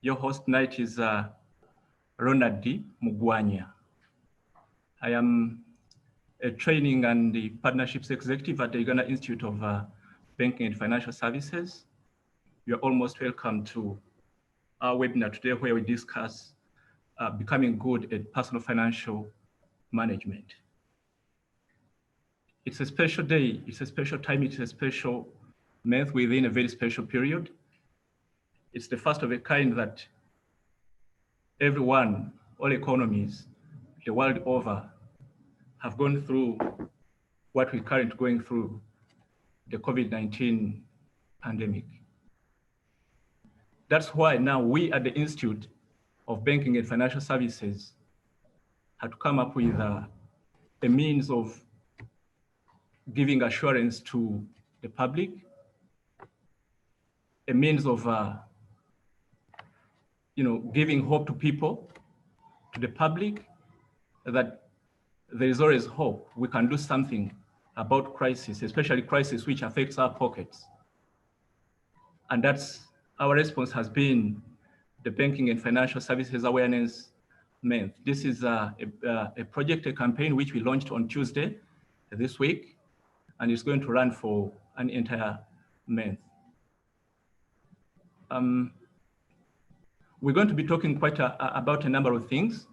Your host tonight is Ronald D. Mugwanya. I am a training and the partnerships executive at the Uganda Institute of Banking and Financial Services. You're almost welcome to our webinar today where we discuss becoming good at personal financial management. It's a special day, it's a special time, it's a special month within a very special period. It's the first of a kind that everyone, all economies, the world over, have gone through what we're currently going through, the COVID-19 pandemic. That's why now we at the Institute of Banking and Financial Services had to come up with a means of giving assurance to the public, a means of giving hope to people, to the public, that there is always hope. We can do something about crisis, especially crisis which affects our pockets. And that's our response has been the Banking and Financial Services Awareness Month. This is a project, a campaign which we launched on Tuesday this week, and it's going to run for an entire month. We're going to be talking quite about a number of things,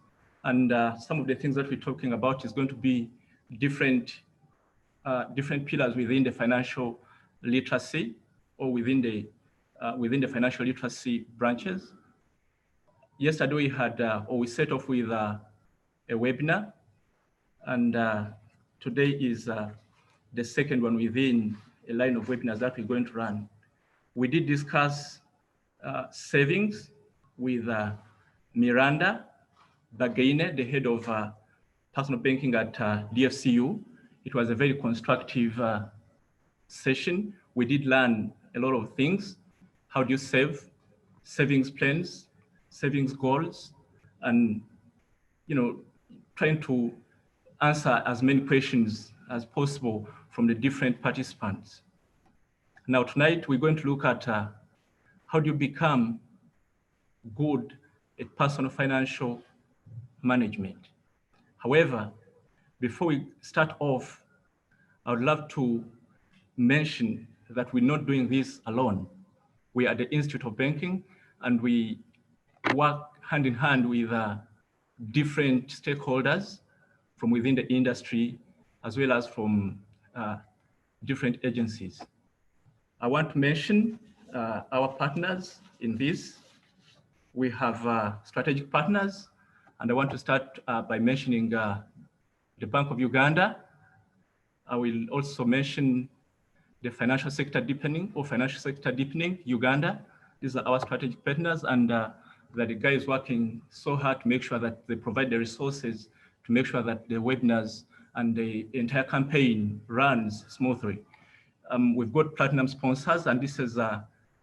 and some of the things that we're talking about is going to be different pillars within the financial literacy or within the financial literacy branches. Yesterday we had, we set off with a webinar, and today is the second one within a line of webinars that we're going to run. We did discuss savings with Miranda Bagaine, the head of personal banking at DFCU. It was a very constructive session. We did learn a lot of things. How do you save, savings plans, savings goals, and trying to answer as many questions as possible from the different participants. Now tonight we're going to look at how do you become good at personal financial management. However, before we start off, I would love to mention that we're not doing this alone. We are at the Institute of Banking, and we work hand in hand with different stakeholders from within the industry, as well as from different agencies. I want to mention our partners in this. We have strategic partners, and I want to start by mentioning the Bank of Uganda. I will also mention the Financial Sector Deepening or Financial Sector Deepening Uganda. These are our strategic partners, and that the guys working so hard to make sure that they provide the resources to make sure that the webinars and the entire campaign runs smoothly. We've got platinum sponsors, and this is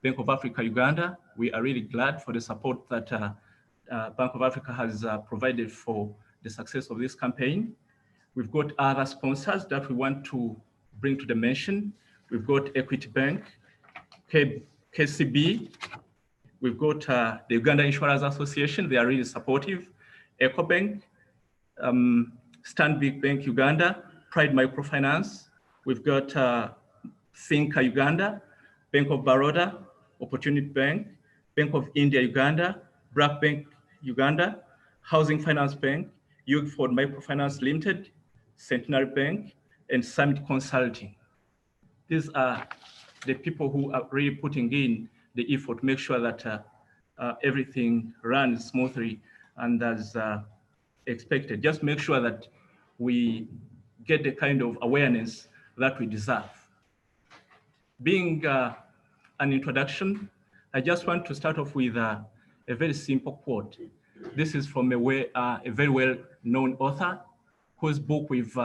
Bank of Africa Uganda. We are really glad for the support that Bank of Africa has provided for the success of this campaign. We've got other sponsors that we want to bring to the mention. We've got Equity Bank, KCB. We've got the Uganda Insurance Association. They are really supportive. EcoBank, Stanbic Bank Uganda, Pride Microfinance. We've got Finca Uganda, Bank of Baroda, Opportunity Bank, Bank of India Uganda, Black Bank Uganda, Housing Finance Bank, Yugford Microfinance Limited, Centenary Bank, and Summit Consulting. These are the people who are really putting in the effort to make sure that everything runs smoothly and as expected. Just make sure that we get the kind of awareness that we deserve. Being an introduction, I just want to start off with a very simple quote. This is from a very well-known author whose book we've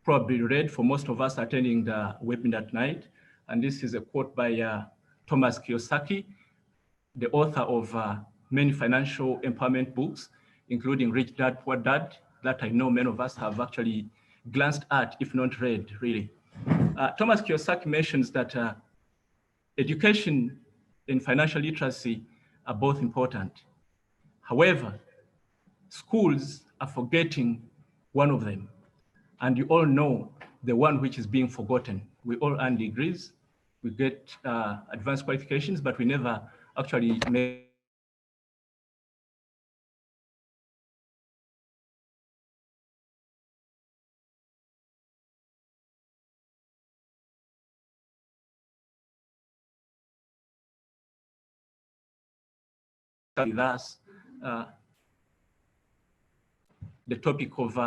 probably read for most of us attending the webinar tonight. And this is a quote by Thomas Kiyosaki, the author of many financial empowerment books, including Rich Dad, Poor Dad, that I know many of us have actually glanced at, if not read, really. Thomas Kiyosaki mentions that education in financial literacy are both important. However, schools are forgetting one of them. And you all know the one which is being forgotten. We all earn degrees, we get advanced qualifications, but we never actually make with us the topic of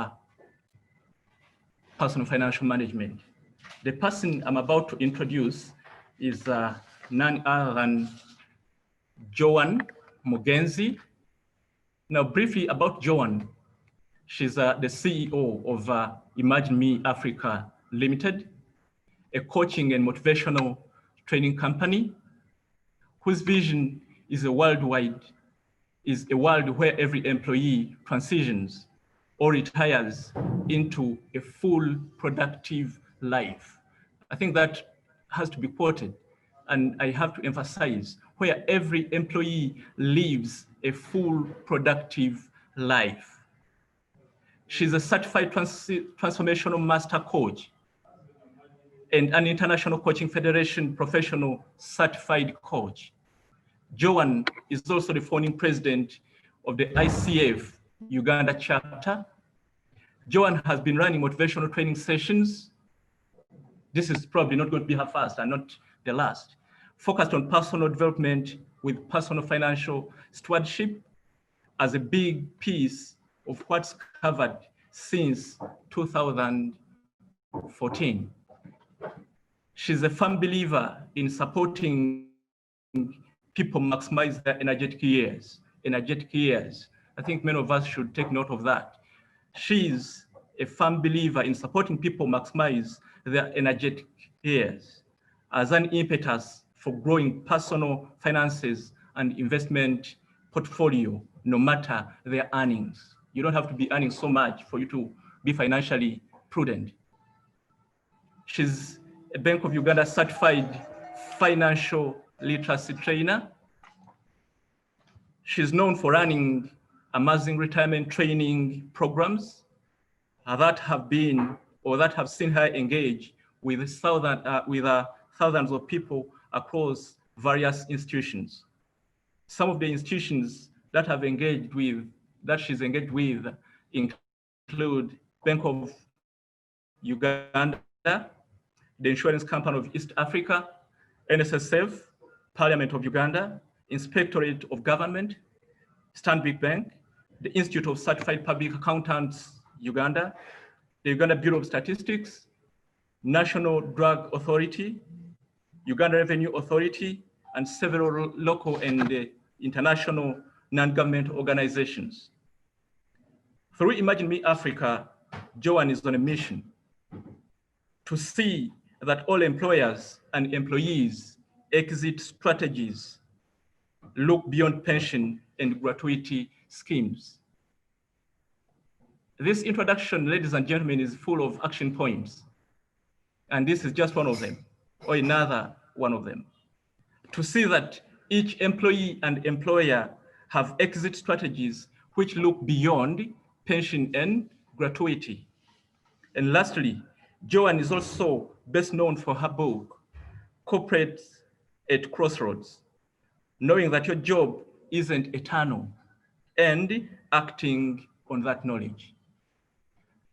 personal financial management. The person I'm about to introduce is none other than Joan Mugenzi. Now, briefly about Joan, she's the CEO of Imagine Me Africa Limited, a coaching and motivational training company whose vision is a world where every employee transitions or retires into a full productive life. I think that has to be quoted. And I have to emphasize where every employee lives a full productive life. She's a certified transformational master coach and an International Coaching Federation professional certified coach. Joan is also the founding president of the ICF Uganda chapter. Joan has been running motivational training sessions. This is probably not going to be her first and not the last. Focused on personal development with personal financial stewardship as a big piece of what's covered since 2014. She's a firm believer in supporting people maximize their energetic years. I think many of us should take note of that. She's a firm believer in supporting people maximize their energetic years as an impetus for growing personal finances and investment portfolio, no matter their earnings. You don't have to be earning so much for you to be financially prudent. She's a Bank of Uganda certified financial literacy trainer. She's known for running amazing retirement training programs that have seen her engage with thousands of people across various institutions. Some of the institutions that she's engaged with include Bank of Uganda, the Insurance Company of East Africa, NSSF, Parliament of Uganda, Inspectorate of Government, Stanbic Bank, the Institute of Certified Public Accountants, Uganda, the Uganda Bureau of Statistics, National Drug Authority, Uganda Revenue Authority, and several local and international non-governmental organizations. Through Imagine Me Africa, Joan is on a mission to see that all employers and employees exit strategies look beyond pension and gratuity schemes. This introduction, ladies and gentlemen, is full of action points. And this is just one of them, or another one of them. To see that each employee and employer have exit strategies which look beyond pension and gratuity. And lastly, Joan is also best known for her book, Corporates at Crossroads, knowing that your job isn't eternal and acting on that knowledge.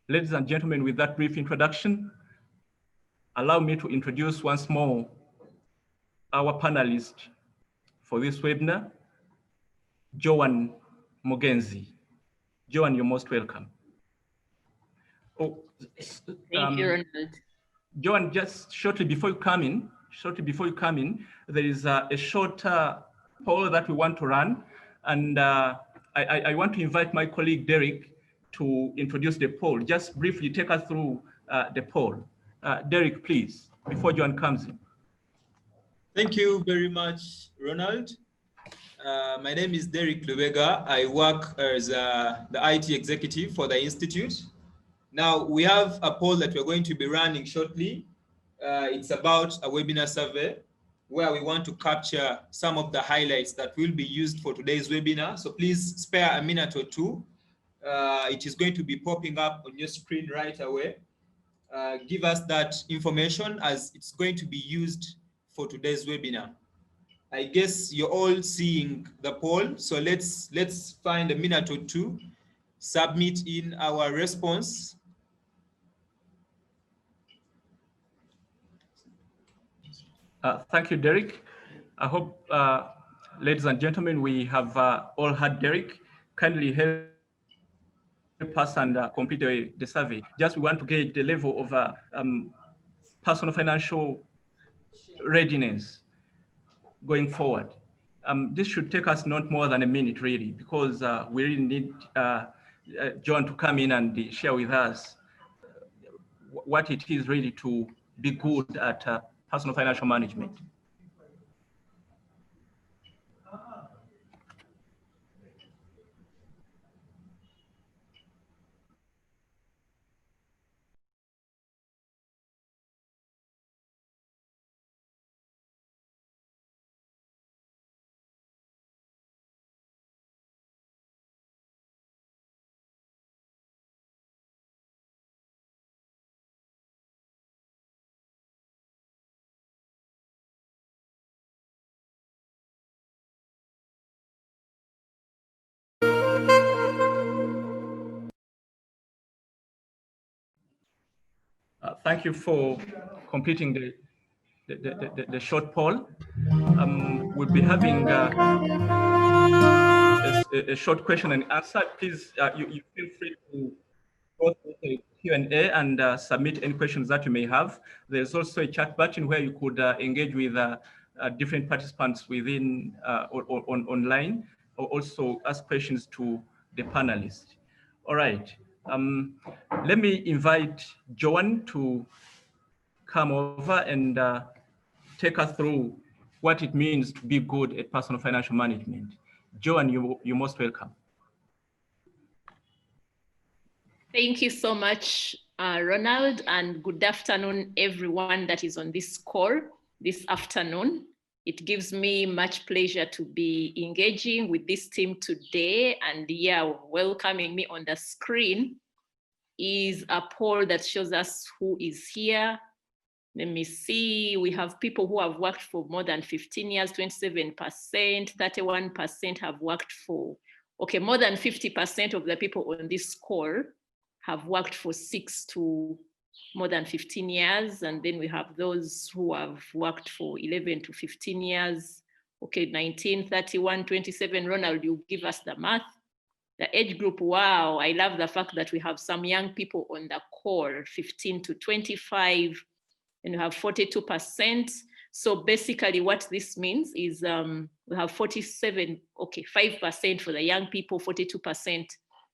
Ladies and gentlemen, with that brief introduction, allow me to introduce once more our panelist for this webinar, Joan Mugenzi. Joan, you're most welcome. Thank you, Ronald. Joan, just shortly before you come in, there is a short poll that we want to run. And I want to invite my colleague, Derek, to introduce the poll. Just briefly take us through the poll. Derek, please, before Joan comes in. Thank you very much, Ronald. My name is Derek Lubega. I work as the IT executive for the Institute. Now, we have a poll that we're going to be running shortly. It's about a webinar survey. where we want to capture some of the highlights that will be used for today's webinar. So please spare a minute or two. It is going to be popping up on your screen right away. Give us that information as it's going to be used for today's webinar. I guess you're all seeing the poll. So let's find a minute or two, submit in our response. Thank you, Derek. I hope, ladies and gentlemen, we have all heard Derek. Kindly help us and complete the survey. Just we want to gauge the level of personal financial readiness going forward. This should take us not more than a minute, really, because we really need John to come in and share with us what it is really to be good at personal financial management. Thank you for completing the short poll. We'll be having a short question and answer. Please, you feel free to go through the Q&A and submit any questions that you may have. There's also a chat button where you could engage with different participants within online, or also ask questions to the panelists. All right. Let me invite Joan to come over and take us through what it means to be good at personal financial management. Joan, you're most welcome. Thank you so much, Ronald, and good afternoon, everyone that is on this call this afternoon. It gives me much pleasure to be engaging with this team today, and yeah, welcoming me on the screen is a poll that shows us who is here. Let me see, we have people who have worked for more than 15 years, 27%, 31% have worked for, okay, more than 50% of the people on this call have worked for 6 to more than 15 years. And then we have those who have worked for 11 to 15 years. Okay, 19, 31, 27, Ronald, you give us the math. The age group, wow, I love the fact that we have some young people on the call, 15 to 25, and we have 42%. So basically what this means is we have 47, okay, 5% for the young people, 42%,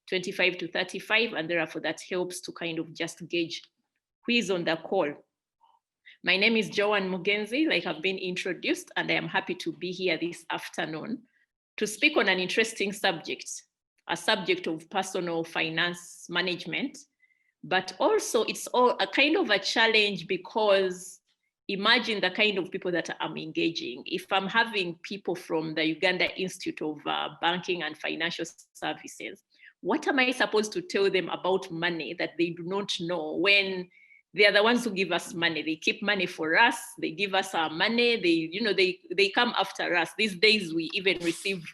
25 to 35, and therefore that helps to kind of just gauge who is on the call. My name is Joan Mugenzi, like I've been introduced, and I am happy to be here this afternoon to speak on an interesting subject, a subject of personal finance management, but also it's all a kind of a challenge because imagine the kind of people that I'm engaging. If I'm having people from the Uganda Institute of Banking and Financial Services, what am I supposed to tell them about money that they do not know when they are the ones who give us money? They keep money for us, they give us our money, they come after us. These days we even receive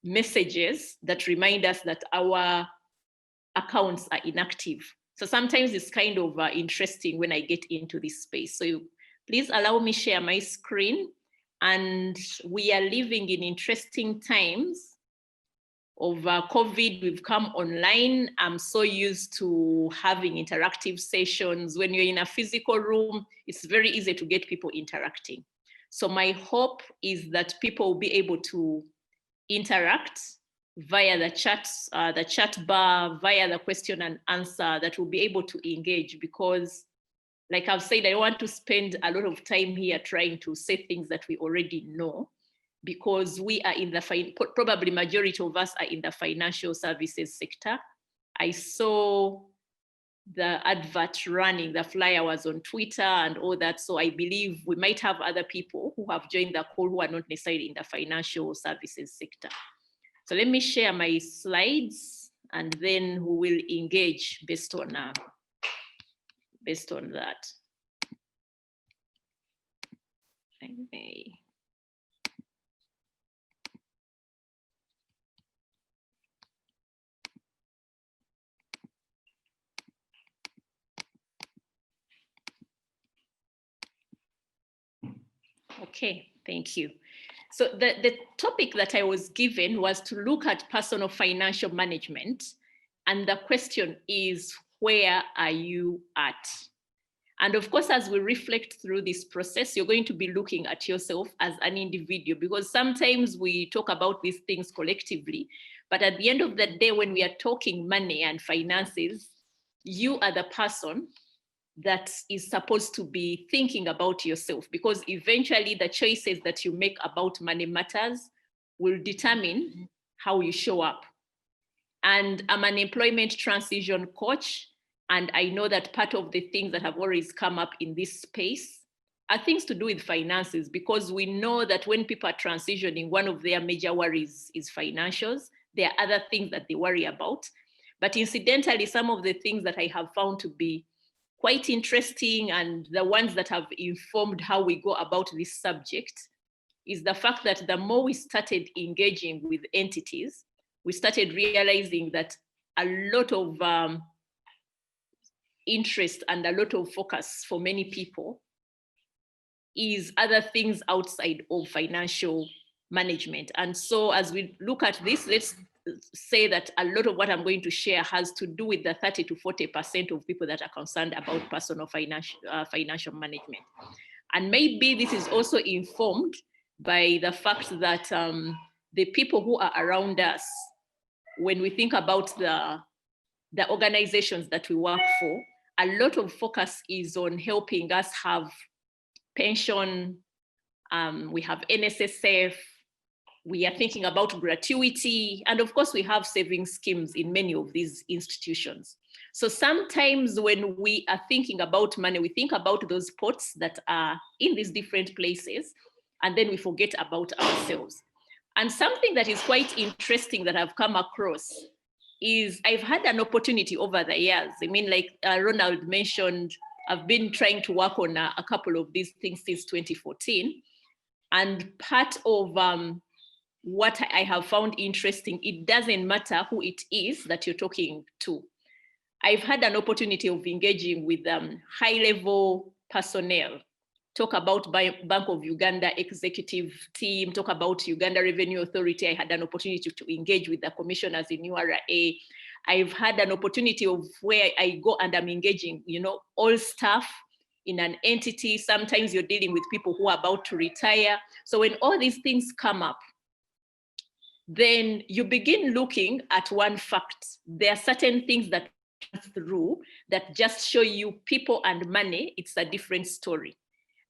messages that remind us that our accounts are inactive. So sometimes it's kind of interesting when I get into this space. So please allow me share my screen. And we are living in interesting times of COVID. We've come online. I'm so used to having interactive sessions. When you're in a physical room, it's very easy to get people interacting. So my hope is that people will be able to interact via the chat bar, via the question and answer, that will be able to engage, because like I've said, I want to spend a lot of time here trying to say things that we already know, because we are in the, probably majority of us are in the financial services sector. I saw the advert running, the flyer was on Twitter and all that. So I believe we might have other people who have joined the call who are not necessarily in the financial services sector. So let me share my slides and then we will engage based on that. Okay. Okay, thank you. So the topic that I was given was to look at personal financial management. And the question is, where are you at? And of course, as we reflect through this process, you're going to be looking at yourself as an individual, because sometimes we talk about these things collectively, but at the end of the day, when we are talking money and finances, you are the person that is supposed to be thinking about yourself, because eventually the choices that you make about money matters will determine how you show up. And I'm an employment transition coach, and I know that part of the things that have always come up in this space are things to do with finances, because we know that when people are transitioning, one of their major worries is financials. There are other things that they worry about. But incidentally, some of the things that I have found to be quite interesting and the ones that have informed how we go about this subject is the fact that the more we started engaging with entities, we started realizing that a lot of interest and a lot of focus for many people is other things outside of financial management. And so as we look at this, let's say that a lot of what I'm going to share has to do with the 30 to 40% of people that are concerned about personal financial management. And maybe this is also informed by the fact that the people who are around us, when we think about the organizations that we work for, a lot of focus is on helping us have pension, we have NSSF, we are thinking about gratuity, and of course we have savings schemes in many of these institutions. So sometimes when we are thinking about money, we think about those pots that are in these different places, and then we forget about ourselves. And something that is quite interesting that I've come across is I've had an opportunity over the years. I mean, like Ronald mentioned, I've been trying to work on a couple of these things since 2014. And part of what I have found interesting, it doesn't matter who it is that you're talking to. I've had an opportunity of engaging with high-level personnel, talk about Bank of Uganda executive team, talk about Uganda Revenue Authority. I had an opportunity to engage with the commissioners in URA. I've had an opportunity of where I go and I'm engaging, all staff in an entity. Sometimes you're dealing with people who are about to retire. So when all these things come up, then you begin looking at one fact. There are certain things that through that just show you people and money, it's a different story.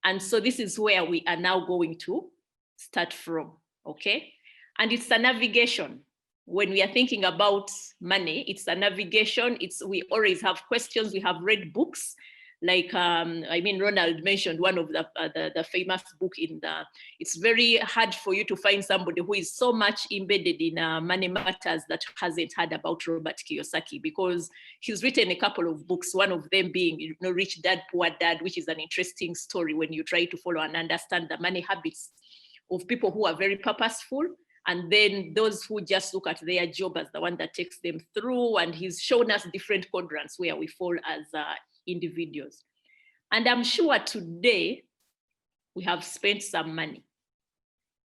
And so this is where we are now going to start from, okay? And it's a navigation. When we are thinking about money, it's a navigation. We always have questions. We have read books. Like, Ronald mentioned one of the famous book it's very hard for you to find somebody who is so much embedded in money matters that hasn't heard about Robert Kiyosaki, because he's written a couple of books, one of them being, Rich Dad, Poor Dad, which is an interesting story when you try to follow and understand the money habits of people who are very purposeful, and then those who just look at their job as the one that takes them through. And he's shown us different quadrants where we fall as individuals. And I'm sure today we have spent some money.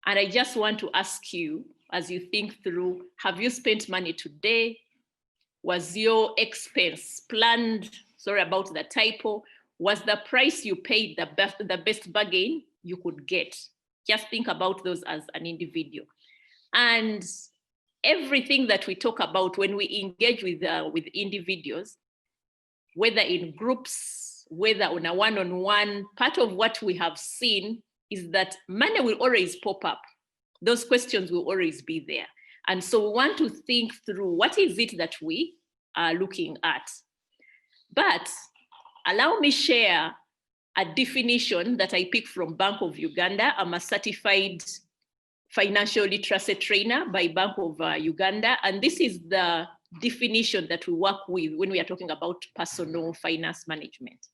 And I just want to ask you, as you think through, have you spent money today? Was your expense planned? Sorry about the typo. Was the price you paid the best bargain you could get? Just think about those as an individual. And everything that we talk about when we engage with individuals, whether in groups, whether on a one-on-one, part of what we have seen is that money will always pop up. Those questions will always be there. And so we want to think through what is it that we are looking at. But allow me share a definition that I picked from Bank of Uganda. I'm a certified financial literacy trainer by Bank of Uganda. And this is the definition that we work with when we are talking about personal finance management.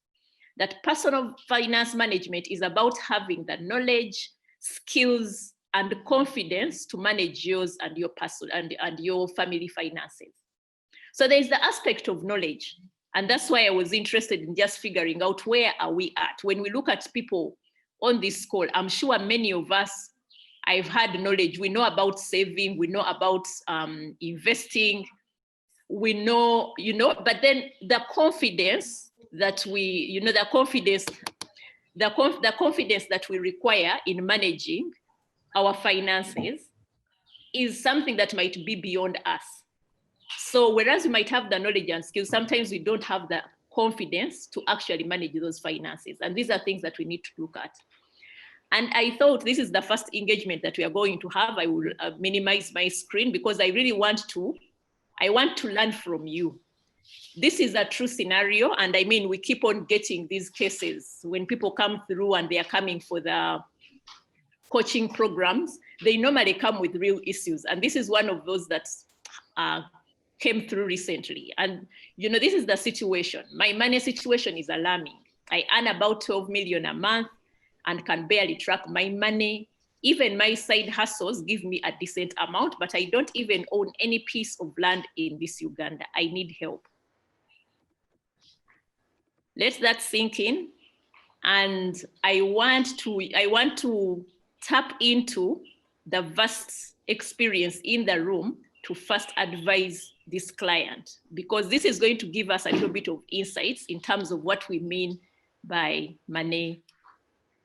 That personal finance management is about having the knowledge, skills, and confidence to manage yours and your personal and your family finances. So there's the aspect of knowledge. And that's why I was interested in just figuring out where are we at. When we look at people on this call, I'm sure many of us, I've had knowledge. We know about saving, we know about investing, we know, but then the confidence that we, the confidence that we require in managing our finances is something that might be beyond us. So whereas we might have the knowledge and skills, sometimes we don't have the confidence to actually manage those finances. And these are things that we need to look at. And I thought this is the first engagement that we are going to have. I will minimize my screen because I really want to learn from you. This is a true scenario. And I mean, we keep on getting these cases when people come through and they are coming for the coaching programs, they normally come with real issues. And this is one of those that came through recently. And this is the situation. My money situation is alarming. I earn about 12 million a month and can barely track my money. Even my side hustles give me a decent amount, but I don't even own any piece of land in this Uganda. I need help. Let that sink in. And I want to tap into the vast experience in the room to first advise this client, because this is going to give us a little bit of insights in terms of what we mean by money,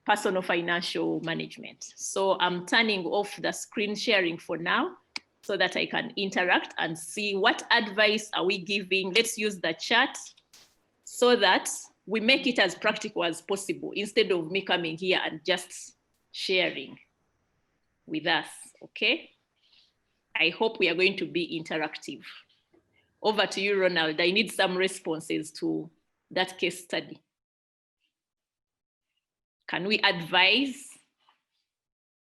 personal financial management. So I'm turning off the screen sharing for now so that I can interact and see what advice are we giving. Let's use the chat so that we make it as practical as possible instead of me coming here and just sharing with us, okay? I hope we are going to be interactive. Over to you, Ronald. I need some responses to that case study. Can we advise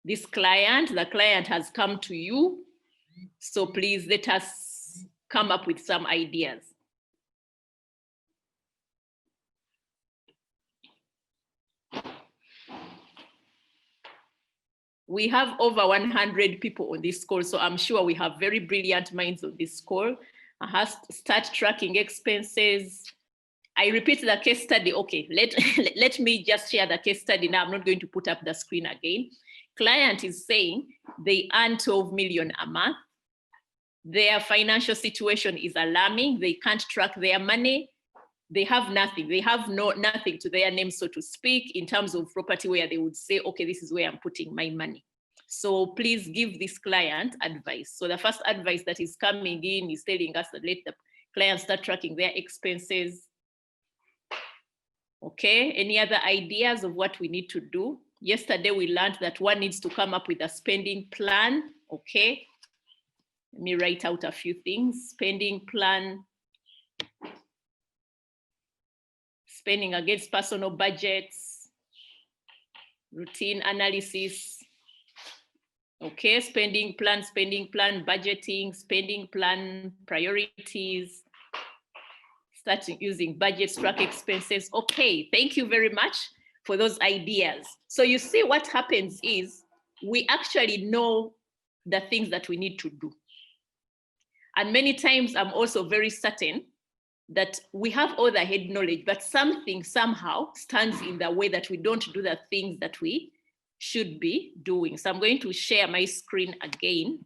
this client? The client has come to you, so please let us come up with some ideas. We have over 100 people on this call, so I'm sure we have very brilliant minds on this call. I have to start tracking expenses. I repeat the case study. Okay, let me just share the case study now. I'm not going to put up the screen again. Client is saying they earn 12 million a month. Their financial situation is alarming. They can't track their money. They have nothing. They have nothing to their name, so to speak, in terms of property where they would say, okay, this is where I'm putting my money. So please give this client advice. So the first advice that is coming in is telling us that let the client start tracking their expenses. Okay, any other ideas of what we need to do? Yesterday we learned that one needs to come up with a spending plan. Okay, let me write out a few things. Spending plan, spending against personal budgets, routine analysis. Okay, spending plan, budgeting, spending plan, priorities, starting using budgets, track expenses. Okay, thank you very much for those ideas. So you see what happens is we actually know the things that we need to do. And many times I'm also very certain that we have all the head knowledge, but something somehow stands in the way that we don't do the things that we should be doing. So I'm going to share my screen again.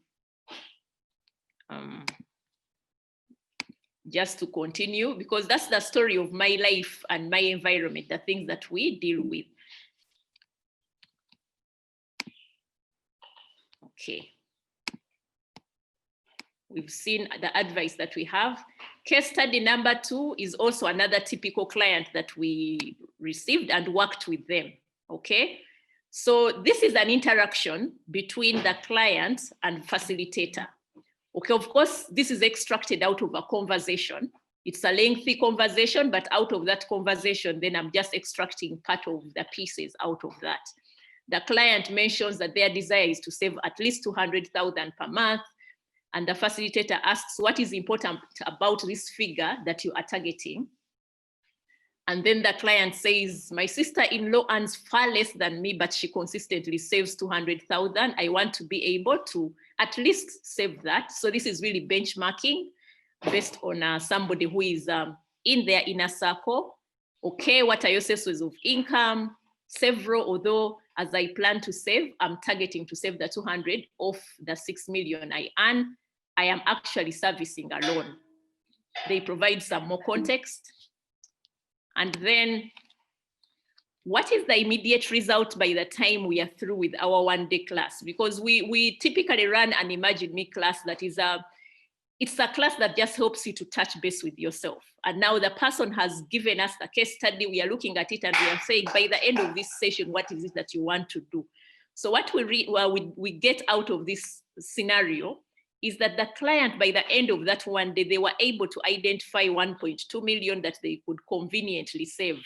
Just to continue, because that's the story of my life and my environment, the things that we deal with. Okay. We've seen the advice that we have. Case study number 2 is also another typical client that we received and worked with them, okay? So this is an interaction between the client and facilitator. Okay, of course, this is extracted out of a conversation It's a lengthy conversation, but out of that conversation, then I'm just extracting part of the pieces out of that. The client mentions that their desire is to save at least 200,000 per month. And the facilitator asks, what is important about this figure that you are targeting? And then the client says, my sister-in-law earns far less than me, but she consistently saves 200,000. I want to be able to at least save that. So this is really benchmarking based on somebody who is in their inner circle. Okay, what are your sources of income? Several, although as I plan to save, I'm targeting to save the 200 of the 6 million I earn. I am actually servicing a loan. They provide some more context. And then what is the immediate result by the time we are through with our one-day class? Because we typically run an Imagine Me class that is it's a class that just helps you to touch base with yourself. And now the person has given us the case study, we are looking at it and we are saying, by the end of this session, what is it that you want to do? So what we get out of this scenario is that the client, by the end of that one day, they were able to identify 1.2 million that they could conveniently save.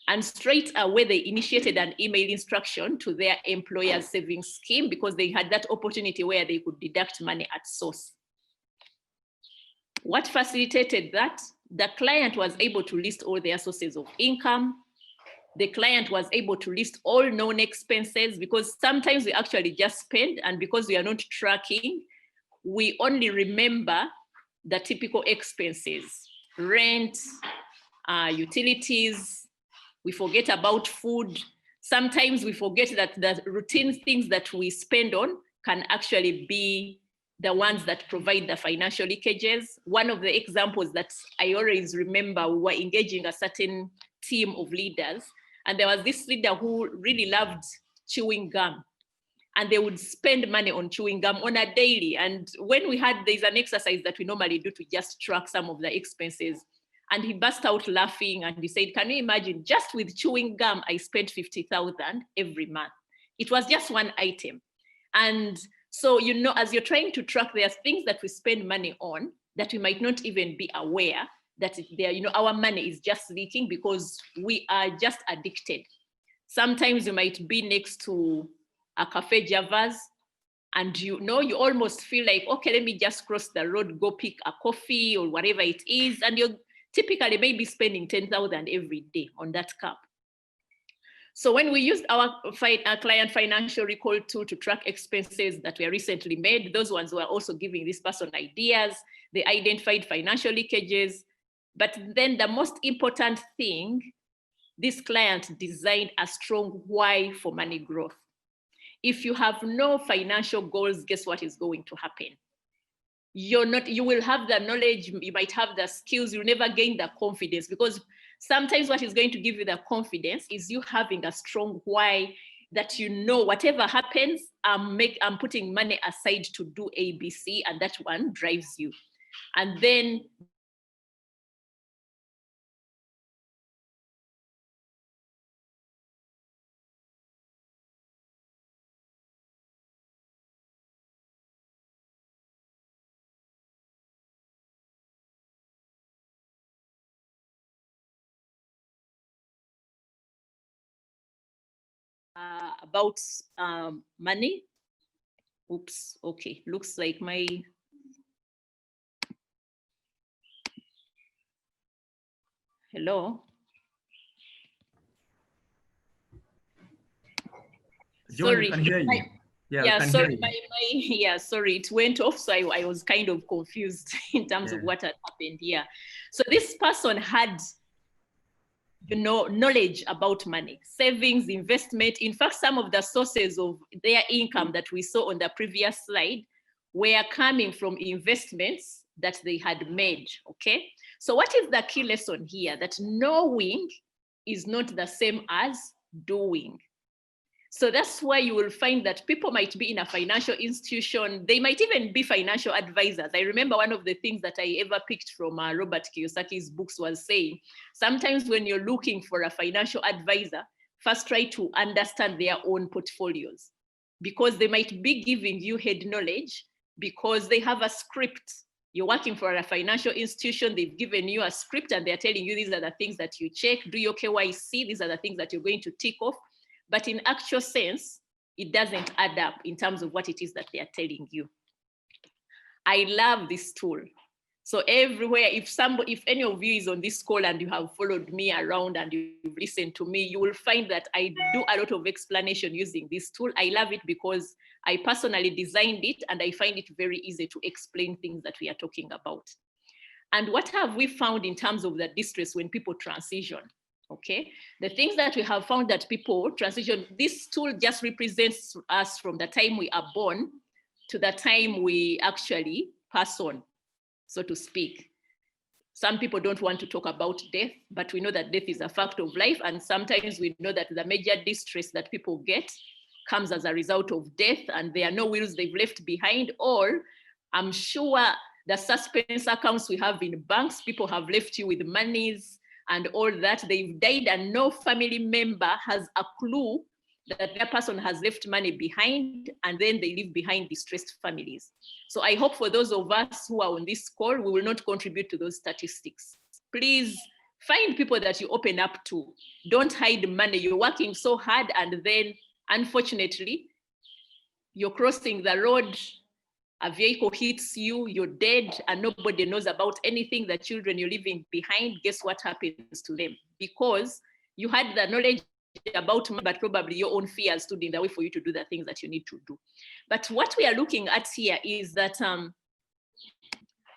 And straight away, they initiated an email instruction to their employer's savings scheme because they had that opportunity where they could deduct money at source. What facilitated that? The client was able to list all their sources of income. The client was able to list all known expenses, because sometimes we actually just spend, and because we are not tracking, we only remember the typical expenses, rent, utilities. We forget about food. Sometimes we forget that the routine things that we spend on can actually be the ones that provide the financial leakages. One of the examples that I always remember, we were engaging a certain team of leaders, and there was this leader who really loved chewing gum, and they would spend money on chewing gum on a daily. And when there's an exercise that we normally do to just track some of the expenses, and he burst out laughing and he said, can you imagine, just with chewing gum, I spent 50,000 every month. It was just one item. And so, as you're trying to track, there's things that we spend money on that we might not even be aware that our money is just leaking because we are just addicted. Sometimes you might be next to a Cafe Javas and you almost feel like, okay, let me just cross the road, go pick a coffee or whatever it is. And you're typically maybe spending 10,000 every day on that cup. So when we used our client financial recall tool to track expenses that were recently made, those ones were also giving this person ideas. They identified financial leakages. But then the most important thing, this client designed a strong why for money growth. If you have no financial goals, guess what is going to happen? You will have the knowledge, you might have the skills, you'll never gain the confidence, because sometimes what is going to give you the confidence is you having a strong why, that whatever happens, I'm putting money aside to do ABC, and that one drives you. And then about money. Oops, okay, looks like my hello. John, sorry, we can hear you. Sorry, it went off, so I was kind of confused in terms of what had happened here. So this person had knowledge about money, savings, investment. In fact, some of the sources of their income that we saw on the previous slide were coming from investments that they had made, okay? So what is the key lesson here? That knowing is not the same as doing. So that's why you will find that people might be in a financial institution. They might even be financial advisors. I remember one of the things that I ever picked from Robert Kiyosaki's books was saying, sometimes when you're looking for a financial advisor, first try to understand their own portfolios, because they might be giving you head knowledge because they have a script, You're working for a financial institution, they've given you a script and they're telling you these are the things that you check, do your KYC, these are the things that you're going to tick off. But in actual sense, it doesn't add up in terms of what it is that they are telling you. I love this tool. So everywhere, if any of you is on this call and you have followed me around and you've listened to me, you will find that I do a lot of explanation using this tool. I love it because I personally designed it and I find it very easy to explain things that we are talking about. And what have we found in terms of the distress when people transition? Okay, the things that we have found that people transition, this tool just represents us from the time we are born to the time we actually pass on, so to speak. Some people don't want to talk about death, but we know that death is a fact of life. And sometimes we know that the major distress that people get comes as a result of death and there are no wills they've left behind, or I'm sure the suspense accounts we have in banks, people have left you with monies and all that, they've died and no family member has a clue that that person has left money behind, and then they leave behind distressed families. So I hope for those of us who are on this call, we will not contribute to those statistics. Please find people that you open up to. Don't hide money. You're working so hard and then unfortunately, you're crossing the road, a vehicle hits you, you're dead, and nobody knows about anything, the children you're leaving behind. Guess what happens to them? Because you had the knowledge about money, but probably your own fears stood in the way for you to do the things that you need to do. But what we are looking at here is that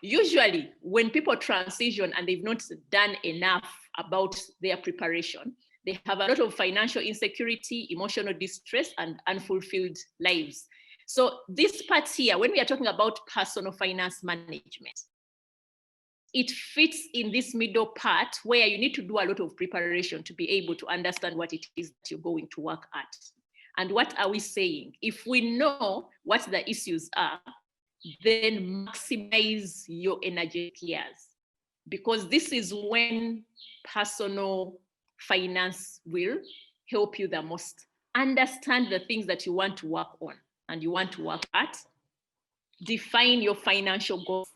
usually when people transition and they've not done enough about their preparation, they have a lot of financial insecurity, emotional distress, and unfulfilled lives. So this part here, when we are talking about personal finance management, it fits in this middle part where you need to do a lot of preparation to be able to understand what it is that you're going to work at. And what are we saying? If we know what the issues are, then maximize your energetic years, because this is when personal finance will help you the most. Understand the things that you want to work on and you want to work at. Define your financial goals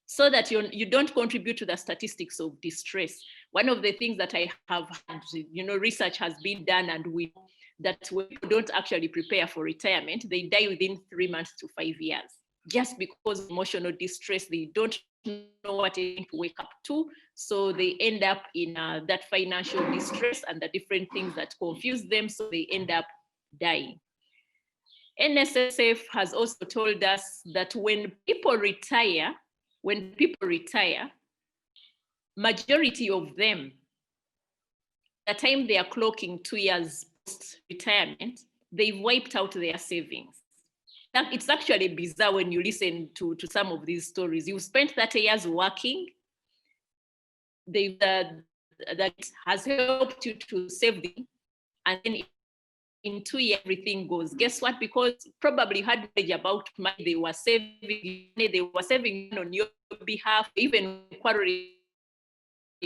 so that you don't contribute to the statistics of distress. One of the things that I have had, research has been done, and we that when people don't actually prepare for retirement, they die within 3 months to 5 years, just because of emotional distress. They don't know what they need to wake up to, so they end up in that financial distress and the different things that confuse them, so they end up dying. NSSF has also told us that when people retire, majority of them, the time they are clocking 2 years post-retirement, they've wiped out their savings. It's actually bizarre when you listen to some of these stories. You spent 30 years working, that has helped you to save them, and then in 2 years, everything goes. Guess what? Because probably you had knowledge about money, they were saving on your behalf, even quarreling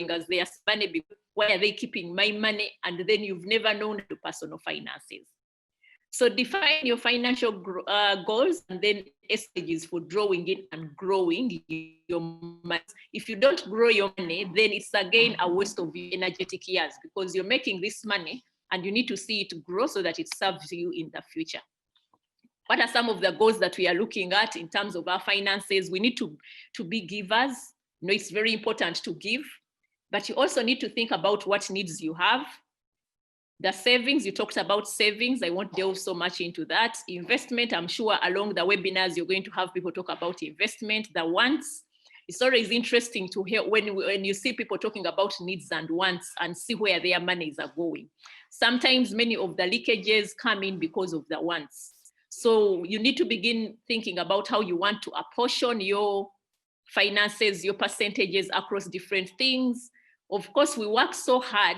as they are money. Why are they keeping my money? And then you've never known the personal finances. So define your financial goals, and then strategies for drawing in and growing your money. If you don't grow your money, then it's again a waste of your energetic years, because you're making this money and you need to see it grow so that it serves you in the future. What are some of the goals that we are looking at in terms of our finances? We need to be givers. It's very important to give, but you also need to think about what needs you have. The savings, you talked about savings. I won't delve so much into that. Investment, I'm sure along the webinars, you're going to have people talk about investment. The wants, it's always interesting to hear when you see people talking about needs and wants and see where their monies are going. Sometimes many of the leakages come in because of the wants. So you need to begin thinking about how you want to apportion your finances, your percentages across different things. Of course, we work so hard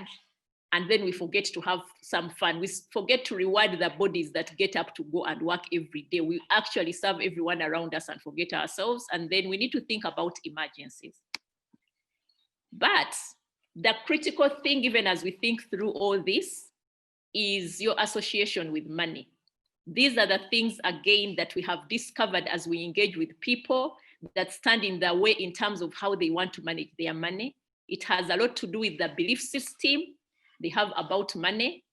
and then we forget to have some fun. We forget to reward the bodies that get up to go and work every day. We actually serve everyone around us and forget ourselves. And then we need to think about emergencies. But the critical thing, even as we think through all this, is your association with money. These are the things, again, that we have discovered as we engage with people, that stand in their way in terms of how they want to manage their money. It has a lot to do with the belief system they have about money.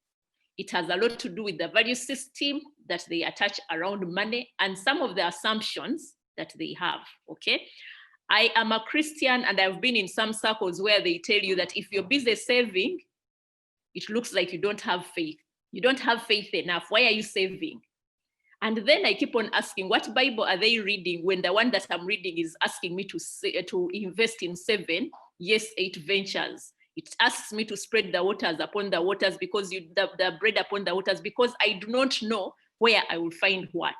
It has a lot to do with the value system that they attach around money and some of the assumptions that they have, okay? I am a Christian and I've been in some circles where they tell you that if you're busy saving, it looks like you don't have faith. You don't have faith enough. Why are you saving? And then I keep on asking, what Bible are they reading when the one that I'm reading is asking me to invest in 7, yes, 8 ventures? It asks me to spread the waters upon the waters because the bread upon the waters, because I do not know where I will find what.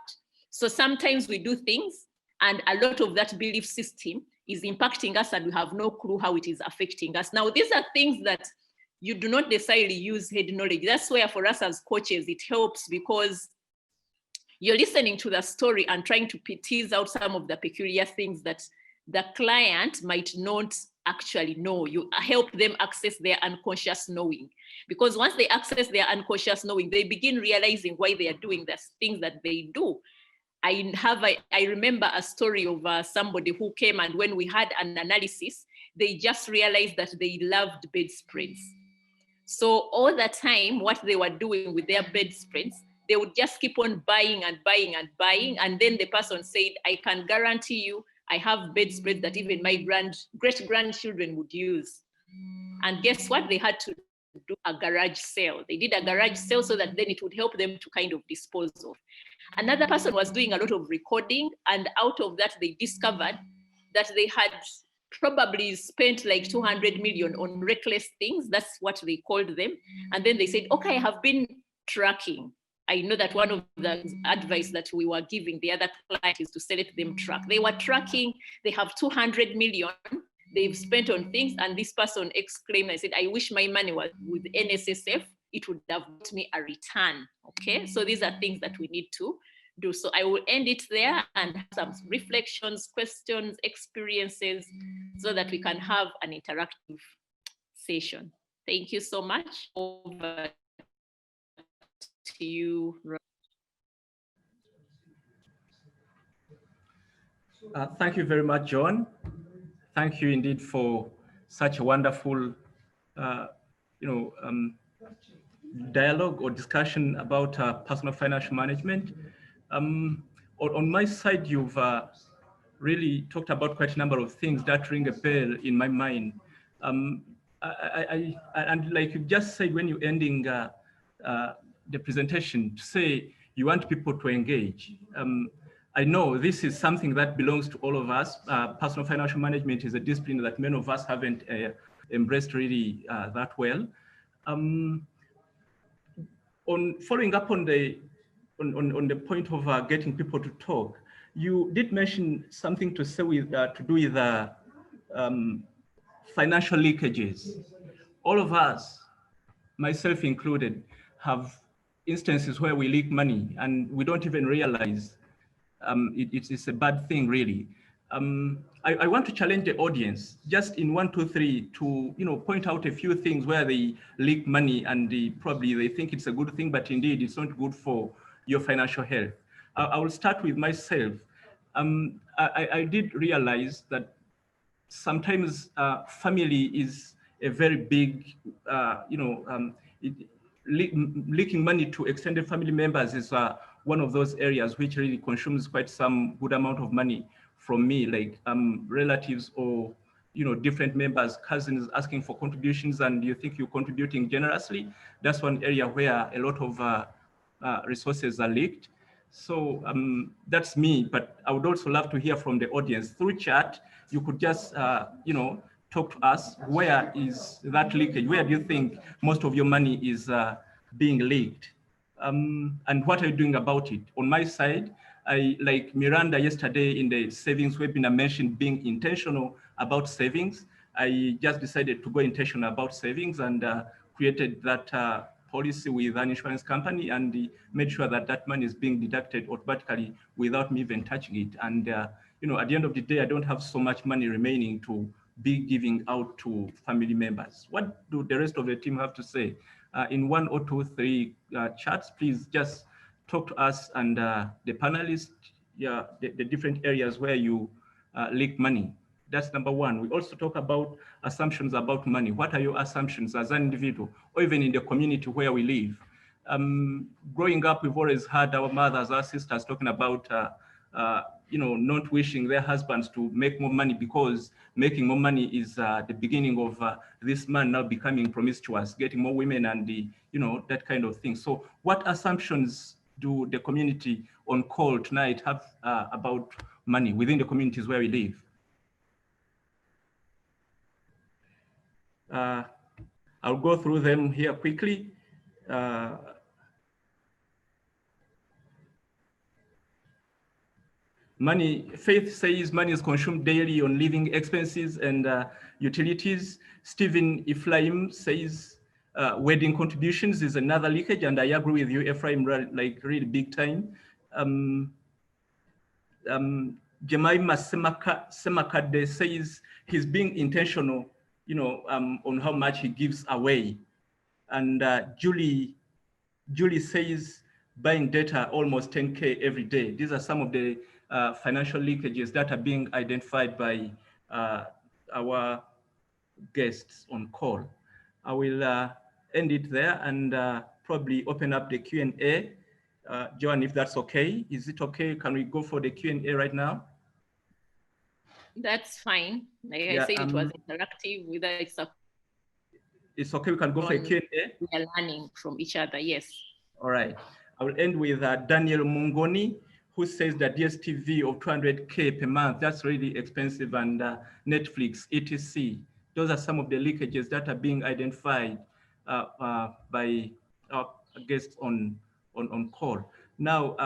So sometimes we do things and a lot of that belief system is impacting us and we have no clue how it is affecting us. Now, these are things that you do not necessarily use head knowledge. That's where for us as coaches, it helps because you're listening to the story and trying to tease out some of the peculiar things that the client might not actually know. You help them access their unconscious knowing. Because once they access their unconscious knowing, they begin realizing why they are doing the things that they do. I remember a story of somebody who came, and when we had an analysis, they just realized that they loved bedspreads. So all the time, what they were doing with their bedspreads, they would just keep on buying and buying and buying. And then the person said, I can guarantee you, I have bedspreads that even my great-grandchildren would use. And guess what? They had to do a garage sale. They did a garage sale so that then it would help them to kind of dispose of. Another person was doing a lot of recording, and out of that, they discovered that they had probably spent like 200 million on reckless things. That's what they called them. And then they said, okay, I have been tracking. I know that one of the advice that we were giving the other client is to let them track. They were tracking, they have 200 million they've spent on things, and this person exclaimed, I said, I wish my money was with NSSF, it would have brought me a return, okay? So these are things that we need to do. So I will end it there and have some reflections, questions, experiences, so that we can have an interactive session. Thank you so much. Over to you. Thank you very much, John. Thank you indeed for such a wonderful, dialogue or discussion about personal financial management. On my side, you've really talked about quite a number of things that ring a bell in my mind. And like you just said when you're ending the presentation, to say you want people to engage. I know this is something that belongs to all of us. Personal financial management is a discipline that many of us haven't embraced really that well. On following up on the point of getting people to talk, you did mention something to say with to do with financial leakages. All of us, myself included, have instances where we leak money and we don't even realize it's a bad thing, really. I want to challenge the audience just in 1, 2, 3 to point out a few things where they leak money and probably they think it's a good thing, but indeed it's not good for your financial health. I will start with myself. I did realize that sometimes family is a very big, leaking money to extended family members is one of those areas which really consumes quite some good amount of money from me, like relatives or different members, cousins asking for contributions, and you think you're contributing generously. That's one area where a lot of resources are leaked. So that's me, but I would also love to hear from the audience through chat. You could just talk to us. Where is that leakage? Where do you think most of your money is being leaked? And what are you doing about it? On my side, I, like Miranda yesterday in the savings webinar, mentioned being intentional about savings. I just decided to go intentional about savings and created that policy with an insurance company and made sure that that money is being deducted automatically without me even touching it. And at the end of the day, I don't have so much money remaining to be giving out to family members. What do the rest of the team have to say? In 1 or 2, 3 chats, please just talk to us and the panelists, the different areas where you leak money. That's number one. We also talk about assumptions about money. What are your assumptions as an individual or even in the community where we live? Growing up, we've always heard our mothers, our sisters talking about, not wishing their husbands to make more money because making more money is the beginning of this man now becoming promiscuous, getting more women and that kind of thing. So what assumptions do the community on call tonight have about money within the communities where we live? I'll go through them here quickly. Faith says money is consumed daily on living expenses and utilities. Stephen Ephraim says wedding contributions is another leakage, and I agree with you, Ephraim, like really big time. Jemima Semakade says he's being intentional, on how much he gives away. And Julie says buying data almost 10K every day. These are some of the financial leakages that are being identified by our guests on call. I will end it there and probably open up the Q&A. Joan, if that's okay. Is it okay? Can we go for the Q&A right now? That's fine. Like I said, it was interactive. Whether it's okay, we can go for a Q&A. We are learning from each other, yes. All right. I will end with Daniel Mungoni, who says that DSTV of 200K per month, that's really expensive, and Netflix, etc. Those are some of the leakages that are being identified by our guests on call. Now,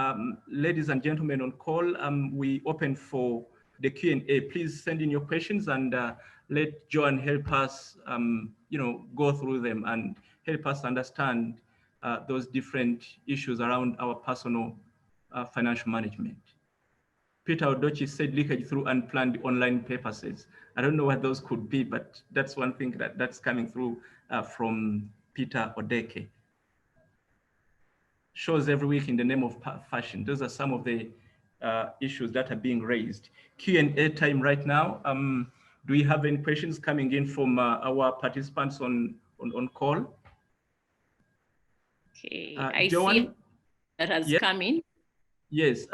ladies and gentlemen on call, we open for the Q&A. Please send in your questions and let Joan help us, go through them and help us understand those different issues around our personal financial management. Peter Odochi said leakage through unplanned online purposes. I don't know what those could be, but that's one thing that's coming through from Peter Odeke. Shows every week in the name of fashion. Those are some of the issues that are being raised. Q&A time right now. Do we have any questions coming in from our participants on call? Okay, I see that has come in. Yes,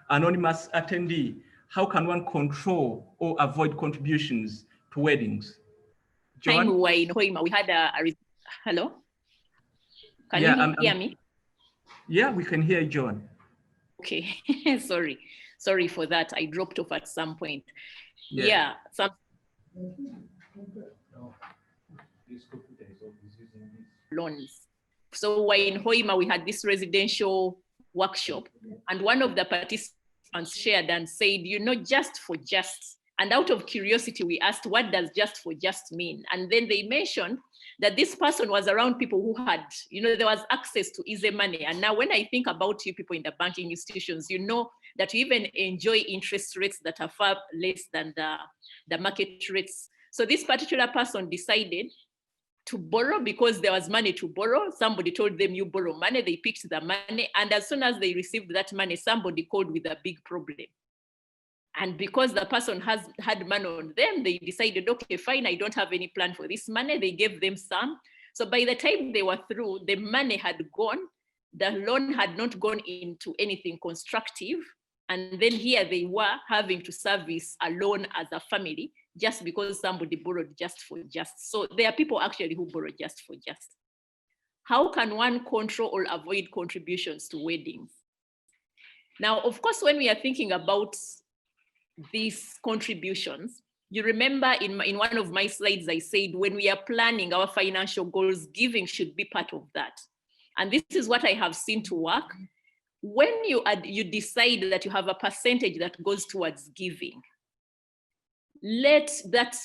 anonymous attendee. How can one control or avoid contributions to weddings? Joan? We had a hello? Can you hear me? Yeah, we can hear you, Joan. Okay, sorry for that. I dropped off at some point. Yeah, loans. So in Hoima, we had this residential workshop, and one of the participants shared and said, just for just. And out of curiosity, we asked, what does just for just mean? And then they mentioned that this person was around people who had, there was access to easy money. And now when I think about you people in the banking institutions, that you even enjoy interest rates that are far less than the market rates. So this particular person decided to borrow because there was money to borrow. Somebody told them, you borrow money. They picked the money. And as soon as they received that money, somebody called with a big problem. And because the person had money on them, they decided, okay, fine, I don't have any plan for this money. They gave them some. So by the time they were through, the money had gone. The loan had not gone into anything constructive. And then here they were having to service a loan as a family just because somebody borrowed just for just. So there are people actually who borrow just for just. How can one control or avoid contributions to weddings? Now, of course, when we are thinking about these contributions, you remember in one of my slides, I said, when we are planning our financial goals, giving should be part of that. And this is what I have seen to work. When you decide that you have a percentage that goes towards giving, let that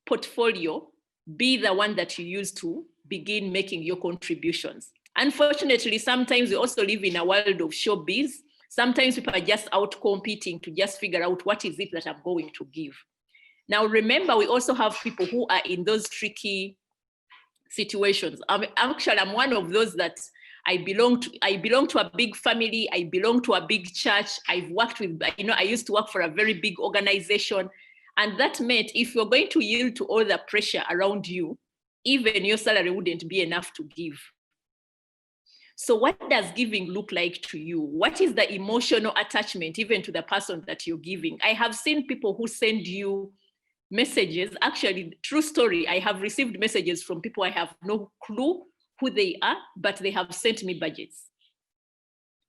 portfolio be the one that you use to begin making your contributions. Unfortunately, sometimes we also live in a world of showbiz. Sometimes people are just out competing to just figure out what is it that I'm going to give. Now, remember, we also have people who are in those tricky situations. I'm one of those that I belong to a big family. I belong to a big church. I've worked with, I used to work for a very big organization. And that meant if you're going to yield to all the pressure around you, even your salary wouldn't be enough to give. So what does giving look like to you? What is the emotional attachment even to the person that you're giving? I have seen people who send you messages. Actually, true story, I have received messages from people I have no clue who they are, but they have sent me budgets.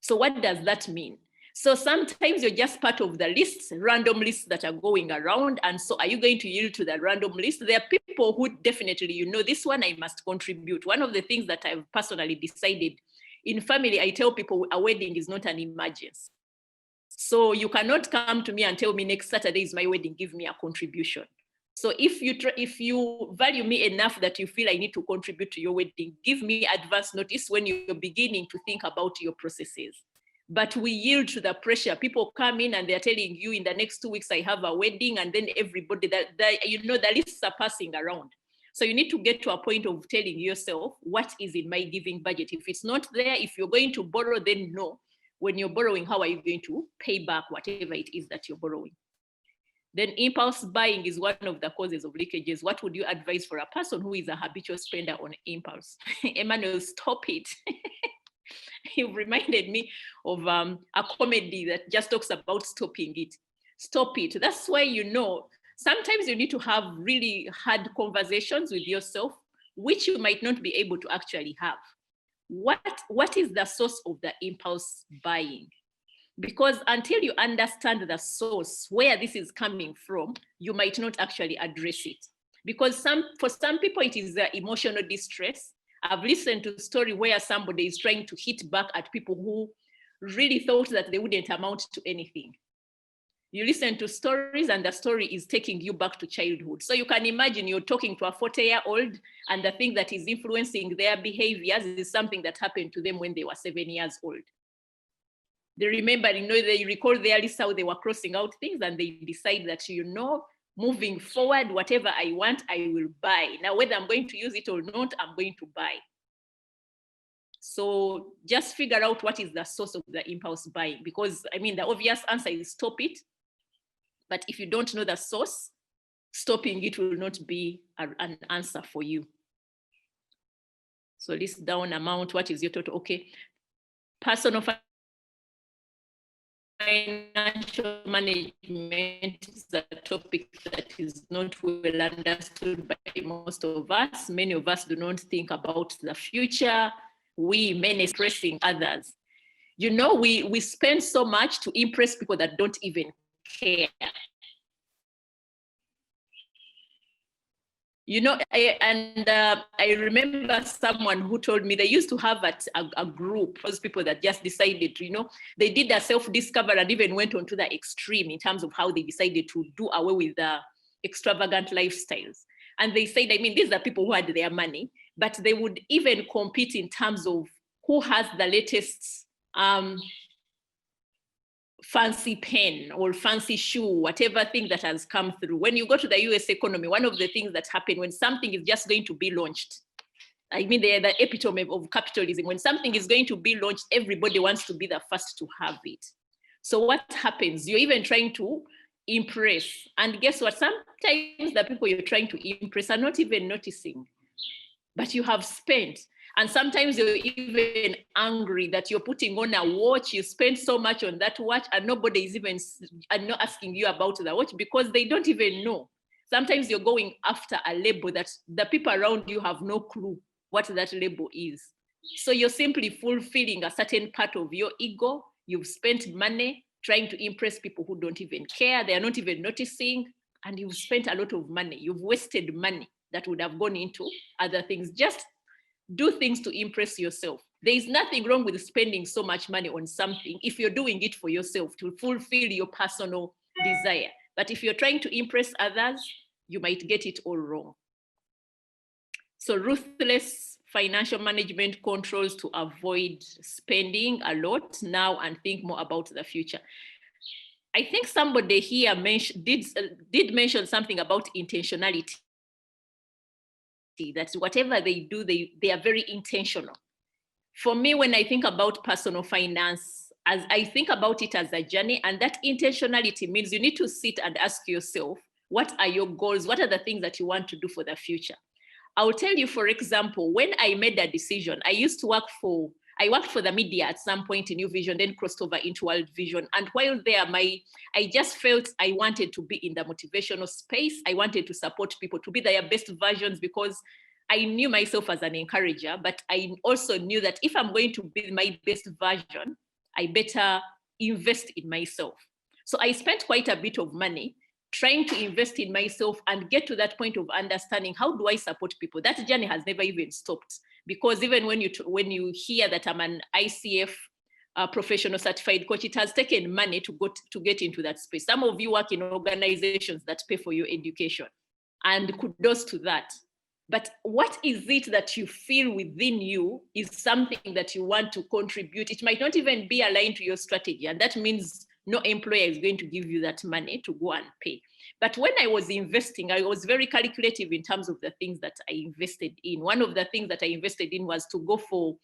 So what does that mean? So sometimes you're just part of the lists, random lists that are going around. And so are you going to yield to the random list? There are people who definitely, this one I must contribute. One of the things that I've personally decided in family, I tell people a wedding is not an emergency. So you cannot come to me and tell me next Saturday is my wedding, give me a contribution. So if you value me enough that you feel I need to contribute to your wedding, give me advance notice when you're beginning to think about your processes. But we yield to the pressure. People come in and they're telling you in the next 2 weeks, I have a wedding, and then everybody, the lists are passing around. So you need to get to a point of telling yourself, what is in my giving budget? If it's not there, if you're going to borrow, then no. When you're borrowing, how are you going to pay back whatever it is that you're borrowing? Then impulse buying is one of the causes of leakages. What would you advise for a person who is a habitual spender on impulse? Emmanuel, stop it. You reminded me of a comedy that just talks about stopping it. Stop it. That's why, sometimes you need to have really hard conversations with yourself, which you might not be able to actually have. What is the source of the impulse buying? Because until you understand the source, where this is coming from, you might not actually address it. Because for some people, it is the emotional distress. I've listened to a story where somebody is trying to hit back at people who really thought that they wouldn't amount to anything. You listen to stories and the story is taking you back to childhood. So you can imagine you're talking to a 40-year-old and the thing that is influencing their behaviors is something that happened to them when they were 7 years old. They remember, they recall their list how they were crossing out things, and they decide that, moving forward, whatever I want, I will buy. Now, whether I'm going to use it or not, I'm going to buy. So just figure out what is the source of the impulse buying, because the obvious answer is stop it. But if you don't know the source, stopping it will not be an answer for you. So list down amount, what is your total? Okay. Personal financial management is a topic that is not well understood by most of us. Many of us do not think about the future. We men expressing others. We spend so much to impress people that don't even care. I remember someone who told me they used to have a group, those people that just decided, they did a self-discovery and even went on to the extreme in terms of how they decided to do away with the extravagant lifestyles. And they said, these are people who had their money, but they would even compete in terms of who has the latest fancy pen or fancy shoe, whatever thing that has come through. When you go to the US economy, one of the things that happen when something is just going to be launched, they're the epitome of capitalism. When something is going to be launched, everybody wants to be the first to have it. So what happens? You're even trying to impress. And guess what? Sometimes the people you're trying to impress are not even noticing, but you have spent. And sometimes you're even angry that you're putting on a watch, you spend so much on that watch, and nobody is even not asking you about the watch because they don't even know. Sometimes you're going after a label that the people around you have no clue what that label is. So you're simply fulfilling a certain part of your ego. You've spent money trying to impress people who don't even care. They're not even noticing, and you've spent a lot of money. You've wasted money that would have gone into other things. Just do things to impress yourself. There is nothing wrong with spending so much money on something if you're doing it for yourself to fulfill your personal desire. But if you're trying to impress others, you might get it all wrong. So ruthless financial management controls to avoid spending a lot now and think more about the future. I think somebody here did mention something about intentionality. That whatever they do, they are very intentional. For me, when I think about personal finance, as I think about it as a journey, and that intentionality means you need to sit and ask yourself, what are your goals? What are the things that you want to do for the future? I'll tell you, for example, when I made that decision, I worked for the media at some point in New Vision, then crossed over into World Vision. And while there, I just felt I wanted to be in the motivational space. I wanted to support people to be their best versions, because I knew myself as an encourager, but I also knew that if I'm going to be my best version, I better invest in myself. So I spent quite a bit of money trying to invest in myself and get to that point of understanding, how do I support people? That journey has never even stopped, because even when you hear that I'm an ICF professional certified coach, it has taken money to get into that space. Some of you work in organizations that pay for your education, and kudos to that. But what is it that you feel within you is something that you want to contribute? It might not even be aligned to your strategy, and that means no employer is going to give you that money to go and pay. But when I was investing, I was very calculative in terms of the things that I invested in. One of the things that I invested in was to go for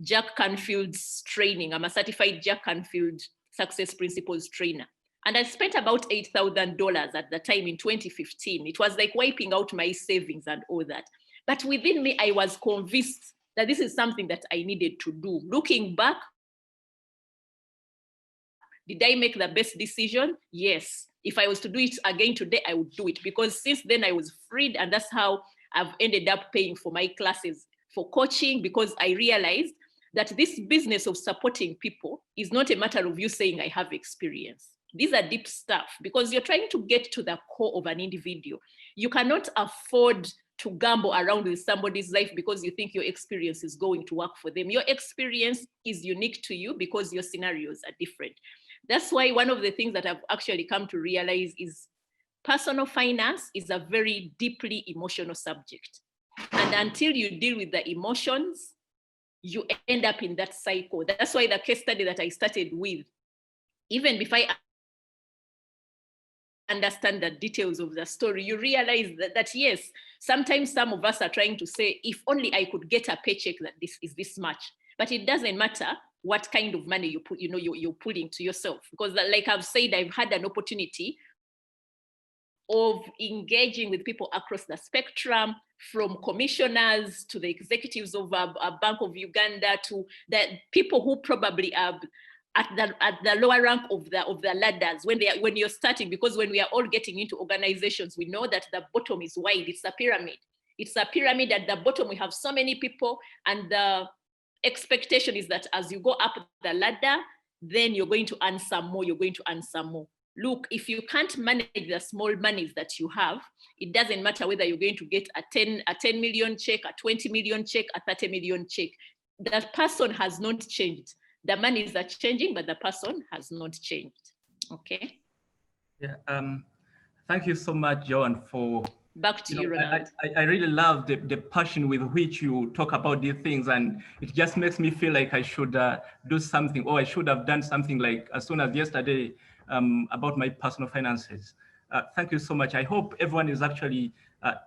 Jack Canfield's training. I'm a certified Jack Canfield Success Principles trainer. And I spent about $8,000 at the time in 2015. It was like wiping out my savings and all that. But within me, I was convinced that this is something that I needed to do. Looking back, did I make the best decision? Yes. If I was to do it again today, I would do it, because since then I was freed, and that's how I've ended up paying for my classes for coaching, because I realized that this business of supporting people is not a matter of you saying I have experience. These are deep stuff, because you're trying to get to the core of an individual. You cannot afford to gamble around with somebody's life because you think your experience is going to work for them. Your experience is unique to you because your scenarios are different. That's why one of the things that I've actually come to realize is personal finance is a very deeply emotional subject. And until you deal with the emotions, you end up in that cycle. That's why the case study that I started with, even before I understand the details of the story, you realize that yes, sometimes some of us are trying to say, if only I could get a paycheck that this is this much. But it doesn't matter what kind of money you put, you're pulling to yourself. Because like I've said, I've had an opportunity of engaging with people across the spectrum, from commissioners to the executives of a Bank of Uganda, to the people who probably are at the lower rank of the ladders when you're starting. Because when we are all getting into organizations, we know that the bottom is wide. It's a pyramid. It's a pyramid. At the bottom, we have so many people, and the expectation is that as you go up the ladder, then you're going to earn some more, you're going to earn some more. Look, if you can't manage the small monies that you have, it doesn't matter whether you're going to get a 10 million check, a 20 million check, a 30 million check. That person has not changed. The monies are changing, but the person has not changed. Okay. Yeah. Thank you so much, Joan, for. Back to you, Ronald. I really love the passion with which you talk about these things, and it just makes me feel like I should do something, or I should have done something like as soon as yesterday about my personal finances. Thank you so much. I hope everyone is actually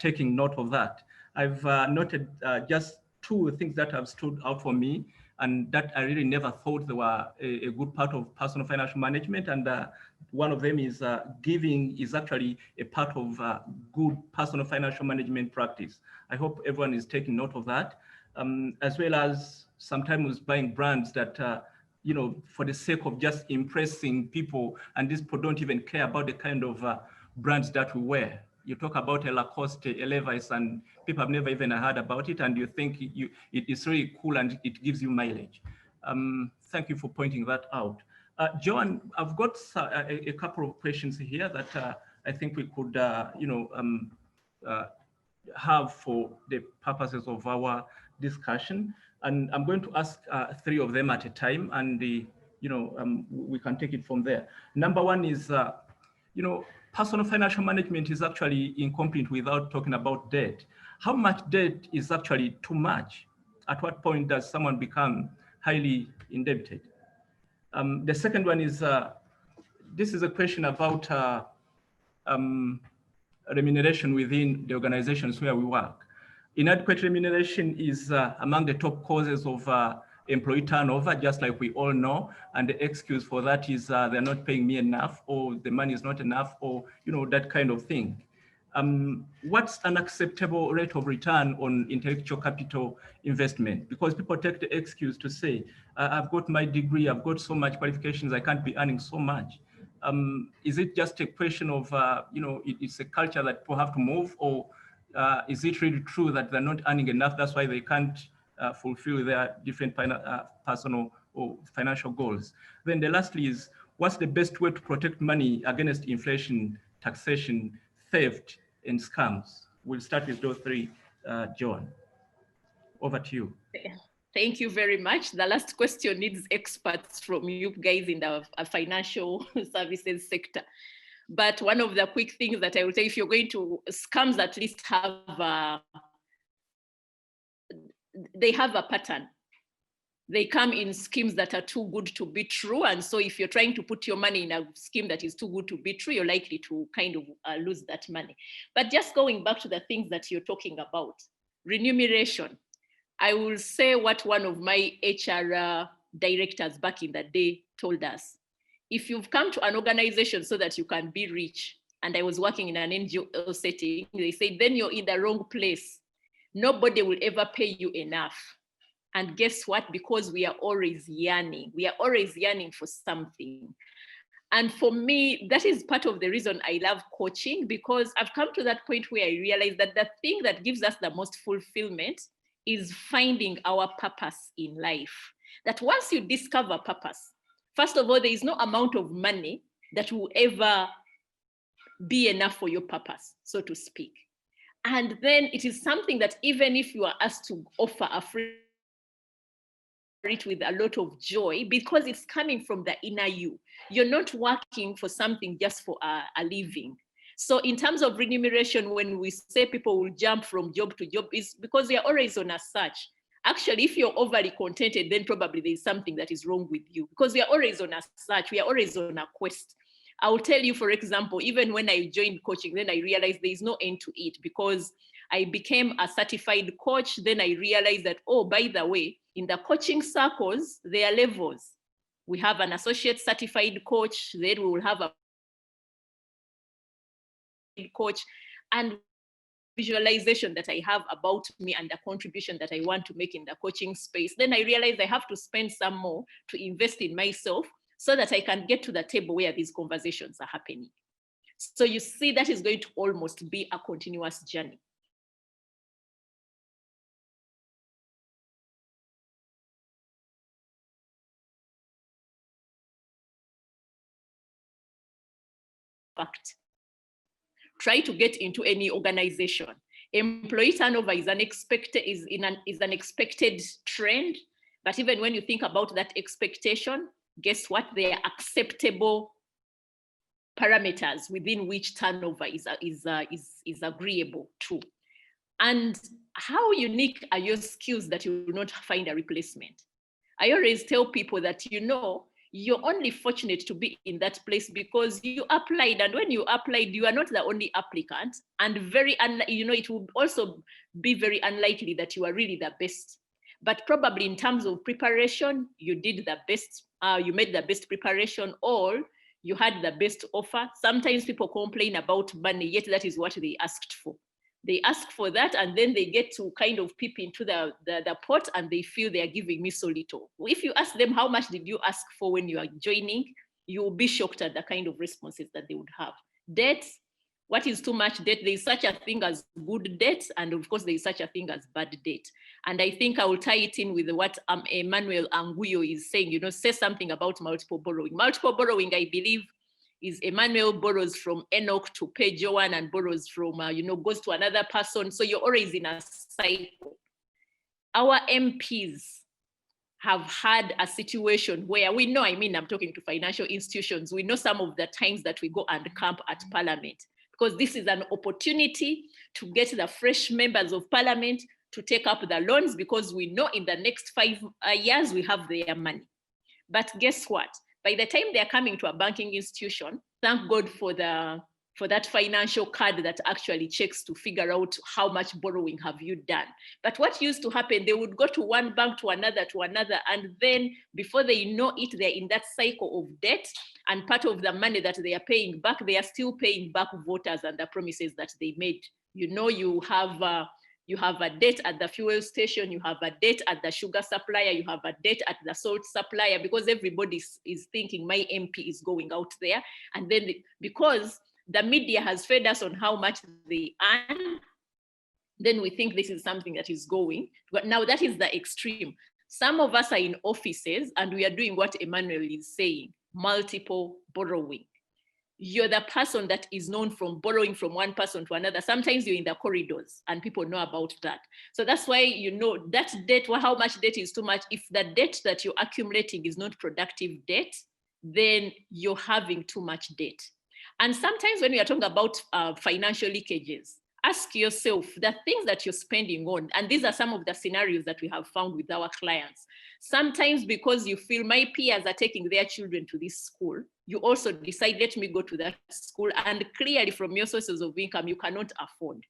taking note of that. I've noted just two things that have stood out for me, and that I really never thought they were a good part of personal financial management. And one of them is giving is actually a part of good personal financial management practice. I hope everyone is taking note of that, as well as sometimes buying brands that, for the sake of just impressing people, and these people don't even care about the kind of brands that we wear. You talk about a Lacoste, a Levi's, and people have never even heard about it, and you think it is really cool and it gives you mileage. Thank you for pointing that out. Joan, I've got a couple of questions here that I think we could, have for the purposes of our discussion. And I'm going to ask three of them at a time, and we can take it from there. Number one is, personal financial management is actually incomplete without talking about debt. How much debt is actually too much? At what point does someone become highly indebted? The second one is, this is a question about remuneration within the organizations where we work. Inadequate remuneration is among the top causes of employee turnover, just like we all know. And the excuse for that is they're not paying me enough, or the money is not enough, or that kind of thing. What's an acceptable rate of return on intellectual capital investment? Because people take the excuse to say, I've got my degree, I've got so much qualifications, I can't be earning so much. Is it just a question of, it's a culture that people have to move, or is it really true that they're not earning enough, that's why they can't fulfill their different personal or financial goals? Then the lastly is, what's the best way to protect money against inflation, taxation, theft, and scams? We'll start with those three, John. Over to you. Thank you very much. The last question needs experts from you guys in the financial services sector. But one of the quick things that I will say, if you're going to, scams at least have they have a pattern. They come in schemes that are too good to be true. And so if you're trying to put your money in a scheme that is too good to be true, you're likely to kind of lose that money. But just going back to the things that you're talking about, remuneration. I will say what one of my HR directors back in the day told us. If you've come to an organization so that you can be rich, and I was working in an NGO setting, they said, then you're in the wrong place. Nobody will ever pay you enough. And guess what? Because we are always yearning. We are always yearning for something. And for me, that is part of the reason I love coaching, because I've come to that point where I realize that the thing that gives us the most fulfillment is finding our purpose in life. That once you discover purpose, first of all, there is no amount of money that will ever be enough for your purpose, so to speak. And then it is something that even if you are asked to offer a free it with a lot of joy, because it's coming from the inner you. You're not working for something just for a living. So in terms of remuneration, when we say people will jump from job to job, is because we are always on a search. Actually, if you're overly contented, then probably there's something that is wrong with you, because we are always on a search. We are always on a quest. I will tell you, for example, even when I joined coaching, then I realized there is no end to it, because I became a certified coach. Then I realized that, oh, by the way, in the coaching circles, there are levels. We have an associate certified coach, then we will have a coach, and visualization that I have about me and the contribution that I want to make in the coaching space. Then I realized I have to spend some more to invest in myself so that I can get to the table where these conversations are happening. So you see, that is going to almost be a continuous journey. Fact. Try to get into any organization. Employee turnover is an expected trend, but even when you think about that expectation, guess what? They are acceptable parameters within which turnover is agreeable to. And how unique are your skills that you will not find a replacement? I always tell people that, you're only fortunate to be in that place because you applied, and when you applied, you are not the only applicant, and it would also be very unlikely that you are really the best. But probably in terms of preparation, you did the best, you made the best preparation, or you had the best offer. Sometimes people complain about money, yet that is what they asked for. They ask for that, and then they get to kind of peep into the pot, and they feel they are giving me so little. If you ask them, how much did you ask for when you are joining, you will be shocked at the kind of responses that they would have. Debt, what is too much debt? There is such a thing as good debt, and of course there is such a thing as bad debt. And I think I will tie it in with what Emmanuel Anguyo is saying, say something about multiple borrowing. Multiple borrowing, I believe, is Emmanuel borrows from Enoch to pay Joanne, and borrows from, goes to another person. So you're always in a cycle. Our MPs have had a situation where we know, I'm talking to financial institutions, we know some of the times that we go and camp at Parliament, because this is an opportunity to get the fresh members of Parliament to take up the loans, because we know in the next 5 years we have their money. But guess what? By the time they're coming to a banking institution, thank God for the for that financial card that actually checks to figure out how much borrowing have you done. But what used to happen, they would go to one bank to another, and then before they know it, they're in that cycle of debt, and part of the money that they are paying back, they are still paying back voters and the promises that they made. You know, you have a debt at the fuel station, you have a debt at the sugar supplier, you have a debt at the salt supplier, because everybody is thinking my MP is going out there. And then because the media has fed us on how much they earn, then we think this is something that is going. But now that is the extreme. Some of us are in offices and we are doing what Emmanuel is saying, multiple borrowing. You're the person that is known from borrowing from one person to another. Sometimes you're in the corridors and people know about that. So that's why, you know, that debt, how much debt is too much. If the debt that you're accumulating is not productive debt, then you're having too much debt. And sometimes when we are talking about financial leakages, ask yourself the things that you're spending on. And these are some of the scenarios that we have found with our clients. Sometimes because you feel my peers are taking their children to this school, you also decide, let me go to that school. And clearly from your sources of income, you cannot afford.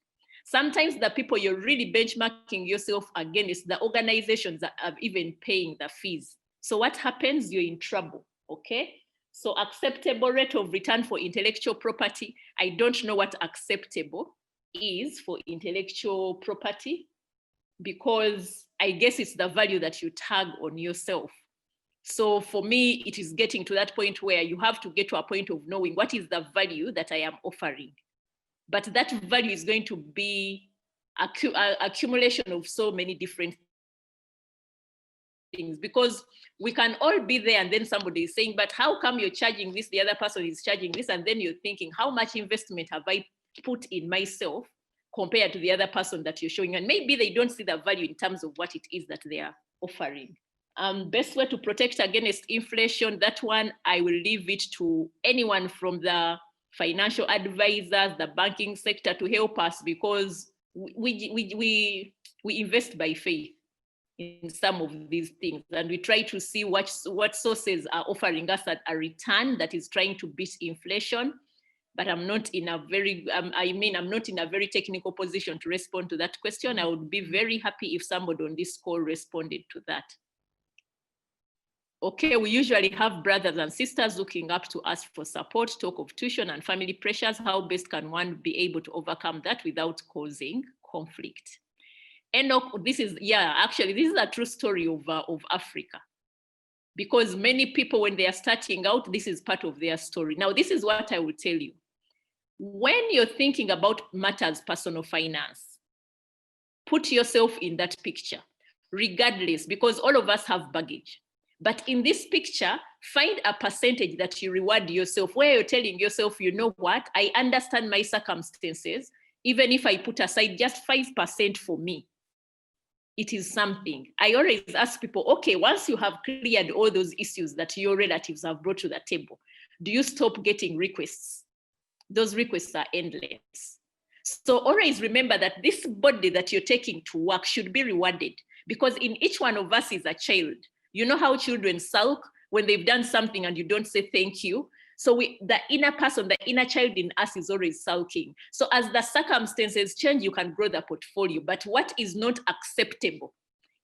Sometimes the people you're really benchmarking yourself against, the organizations that are even paying the fees. So what happens? You're in trouble, okay? So acceptable rate of return for intellectual property. I don't know what acceptable is for intellectual property, because I guess it's the value that you tag on yourself. So for me, it is getting to that point where you have to get to a point of knowing what is the value that I am offering. But that value is going to be accumulation of so many different things, because we can all be there and then somebody is saying, but how come you're charging this, the other person is charging this, and then you're thinking, how much investment have I put in myself compared to the other person that you're showing? And maybe they don't see the value in terms of what it is that they are offering. Best way to protect against inflation, that one I will leave it to anyone from the financial advisors, the banking sector to help us, because we invest by faith in some of these things, and we try to see what sources are offering us at a return that is trying to beat inflation. But I'm not in a very, I'm not in a very technical position to respond to that question. I would be very happy if somebody on this call responded to that. Okay, we usually have brothers and sisters looking up to us for support, talk of tuition and family pressures. How best can one be able to overcome that without causing conflict? Enoch, this is a true story of Africa, because many people, when they are starting out, this is part of their story. Now, this is what I will tell you. When you're thinking about matters personal finance, put yourself in that picture, regardless, because all of us have baggage. But in this picture, find a percentage that you reward yourself, where you're telling yourself, you know what, I understand my circumstances. Even if I put aside just 5% for me, it is something. I always ask people, okay, once you have cleared all those issues that your relatives have brought to the table, do you stop getting requests? Those requests are endless. So always remember that this body that you're taking to work should be rewarded, because in each one of us is a child. You know how children sulk when they've done something and you don't say thank you? So the inner person, the inner child in us is always sulking. So as the circumstances change, you can grow the portfolio. But what is not acceptable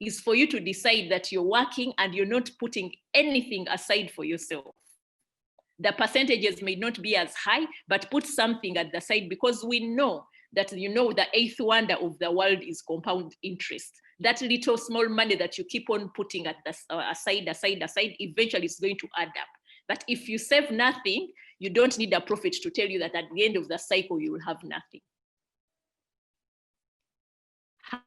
is for you to decide that you're working and you're not putting anything aside for yourself. The percentages may not be as high, but put something at the side, because we know that, you know, the eighth wonder of the world is compound interest. That little small money that you keep on putting at the aside, eventually it's going to add up. But if you save nothing, you don't need a prophet to tell you that at the end of the cycle, you will have nothing.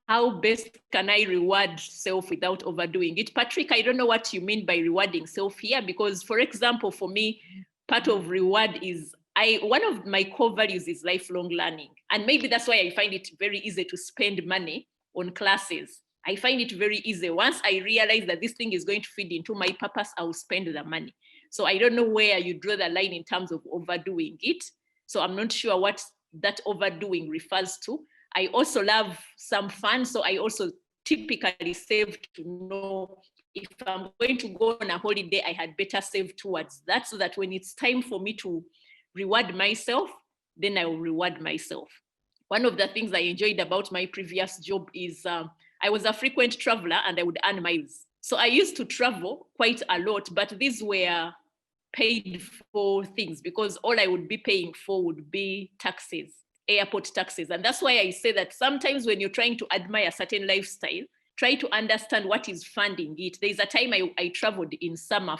How best can I reward self without overdoing it? Patrick, I don't know what you mean by rewarding self here, because for example, for me, part of reward is, one of my core values is lifelong learning. And maybe that's why I find it very easy to spend money on classes. I find it very easy. Once I realize that this thing is going to feed into my purpose, I will spend the money. So I don't know where you draw the line in terms of overdoing it. So I'm not sure what that overdoing refers to. I also love some fun. So I also typically save to know if I'm going to go on a holiday, I had better save towards that, so that when it's time for me to reward myself, then I will reward myself. One of the things I enjoyed about my previous job is I was a frequent traveler and I would earn miles. So I used to travel quite a lot, but these were paid for things because all I would be paying for would be taxes, airport taxes. And that's why I say that sometimes when you're trying to admire a certain lifestyle, try to understand what is funding it. There's a time I traveled in summer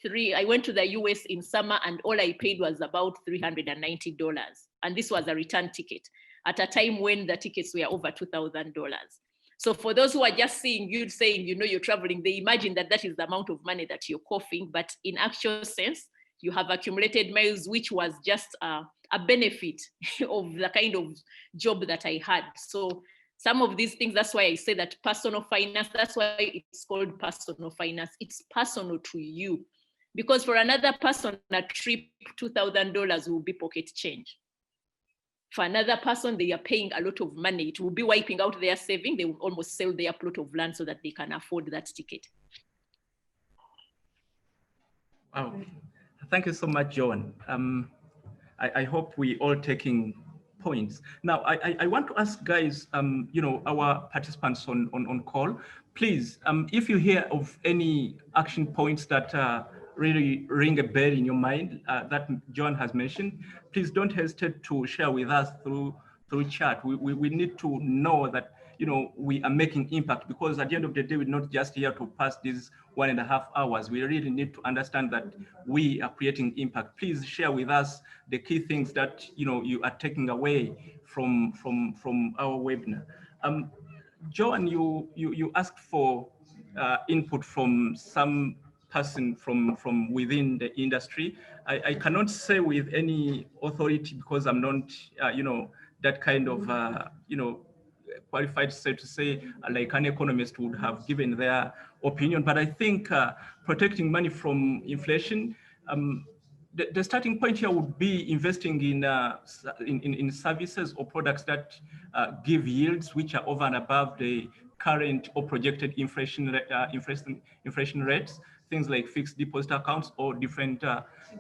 I went to the US in summer and all I paid was about $390. And this was a return ticket at a time when the tickets were over $2,000. So for those who are just seeing you saying, you know, you're traveling, they imagine that that is the amount of money that you're coughing, but in actual sense, you have accumulated miles, which was just a benefit of the kind of job that I had. So some of these things, that's why I say that personal finance, that's why it's called personal finance. It's personal to you. Because for another person, a trip, $2,000 will be pocket change. For another person, they are paying a lot of money. It will be wiping out their saving. They will almost sell their plot of land so that they can afford that ticket. Wow. Thank you so much, Joan. I hope we all taking points. Now, I want to ask guys, you know, our participants on call, please, if you hear of any action points that really ring a bell in your mind that Joan has mentioned, please don't hesitate to share with us through chat. We need to know that, you know, we are making impact, because at the end of the day, we're not just here to pass these 1.5 hours. We really need to understand that we are creating impact. Please share with us the key things that, you know, you are taking away from our webinar. Joan, you asked for input from some person from within the industry. I cannot say with any authority because I'm not, you know, that kind of, you know, qualified to say like an economist would have given their opinion. But I think protecting money from inflation, the starting point here would be investing in services or products that give yields which are over and above the current or projected inflation rates. Things like fixed deposit accounts or different